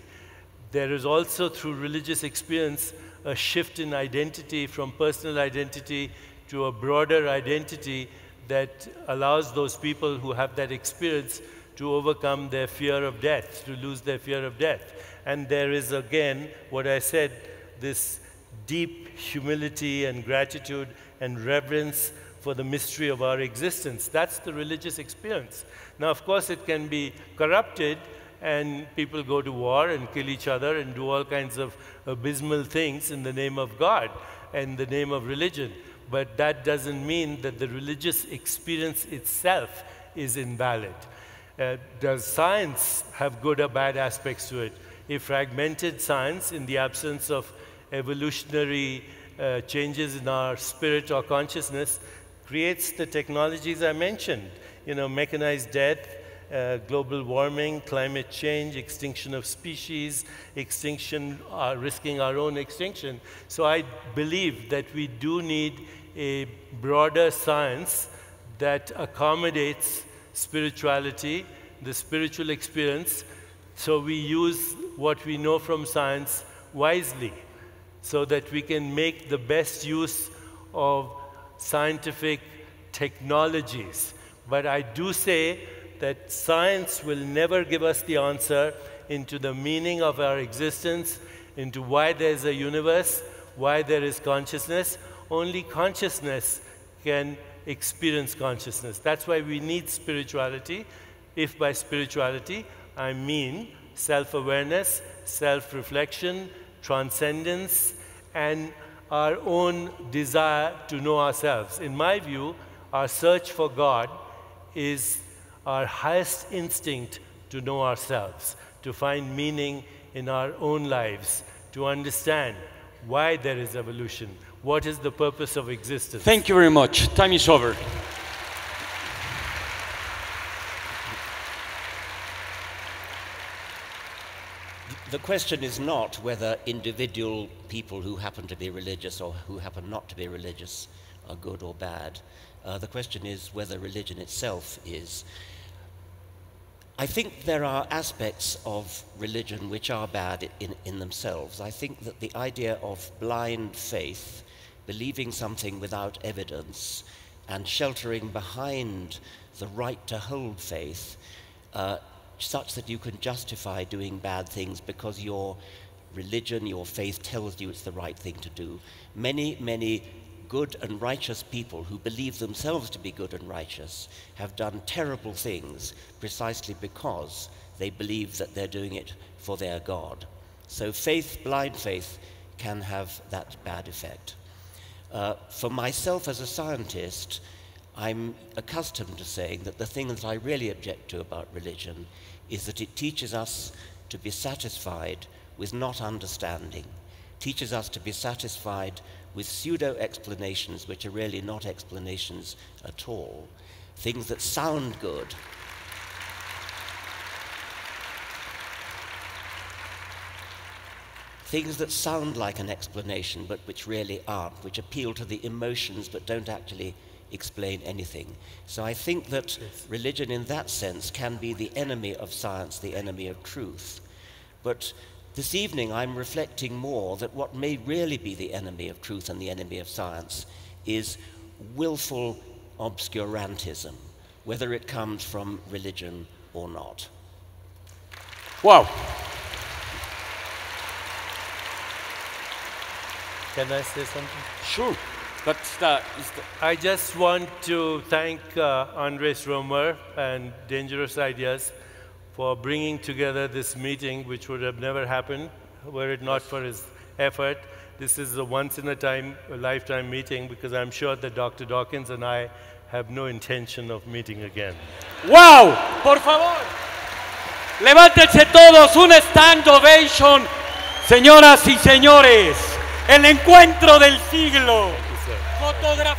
There is also, through religious experience, a shift in identity from personal identity to a broader identity that allows those people who have that experience to overcome their fear of death, to lose their fear of death. And there is, again, what I said, this deep humility and gratitude and reverence for the mystery of our existence. That's the religious experience. Now, of course, it can be corrupted, and people go to war and kill each other and do all kinds of abysmal things in the name of God and the name of religion. But that doesn't mean that the religious experience itself is invalid. Does science have good or bad aspects to it? A fragmented science, in the absence of evolutionary changes in our spirit or consciousness, creates the technologies I mentioned. You know, mechanized death, global warming, climate change, extinction of species, extinction, risking our own extinction. So I believe that we do need a broader science that accommodates spirituality, the spiritual experience, so we use what we know from science wisely, so that we can make the best use of scientific technologies. But I do say that science will never give us the answer into the meaning of our existence, into why there's a universe, why there is consciousness. Only consciousness can experience consciousness. That's why we need spirituality. If by spirituality I mean self-awareness, self-reflection, transcendence, and our own desire to know ourselves. In my view, our search for God is our highest instinct to know ourselves, to find meaning in our own lives, to understand why there is evolution, what is the purpose of existence. Thank you very much. Time is over. The question is not whether individual people who happen to be religious or who happen not to be religious are good or bad. The question is whether religion itself is. I think there are aspects of religion which are bad in themselves. I think that the idea of blind faith, believing something without evidence, and sheltering behind the right to hold faith, such that you can justify doing bad things because your religion, your faith tells you it's the right thing to do. Many good and righteous people who believe themselves to be good and righteous have done terrible things precisely because they believe that they're doing it for their God. So faith, blind faith, can have that bad effect. For myself as a scientist, I'm accustomed to saying that the thing that I really object to about religion is that it teaches us to be satisfied with not understanding, teaches us to be satisfied with pseudo-explanations which are really not explanations at all, things that sound good. Things that sound like an explanation but which really aren't, which appeal to the emotions but don't actually explain anything. So I think that religion in that sense can be the enemy of science, the enemy of truth. But this evening I'm reflecting more that what may really be the enemy of truth and the enemy of science is willful obscurantism, whether it comes from religion or not. Wow. Can I say something? Sure. I just want to thank Andres Romer and Dangerous Ideas for bringing together this meeting, which would have never happened were it not for his effort. This is a once-in-a-lifetime meeting because I'm sure that Dr. Dawkins and I have no intention of meeting again. Wow! Por favor! Levántense todos, un stand ovation, señoras y señores. El encuentro del siglo. Fotografía.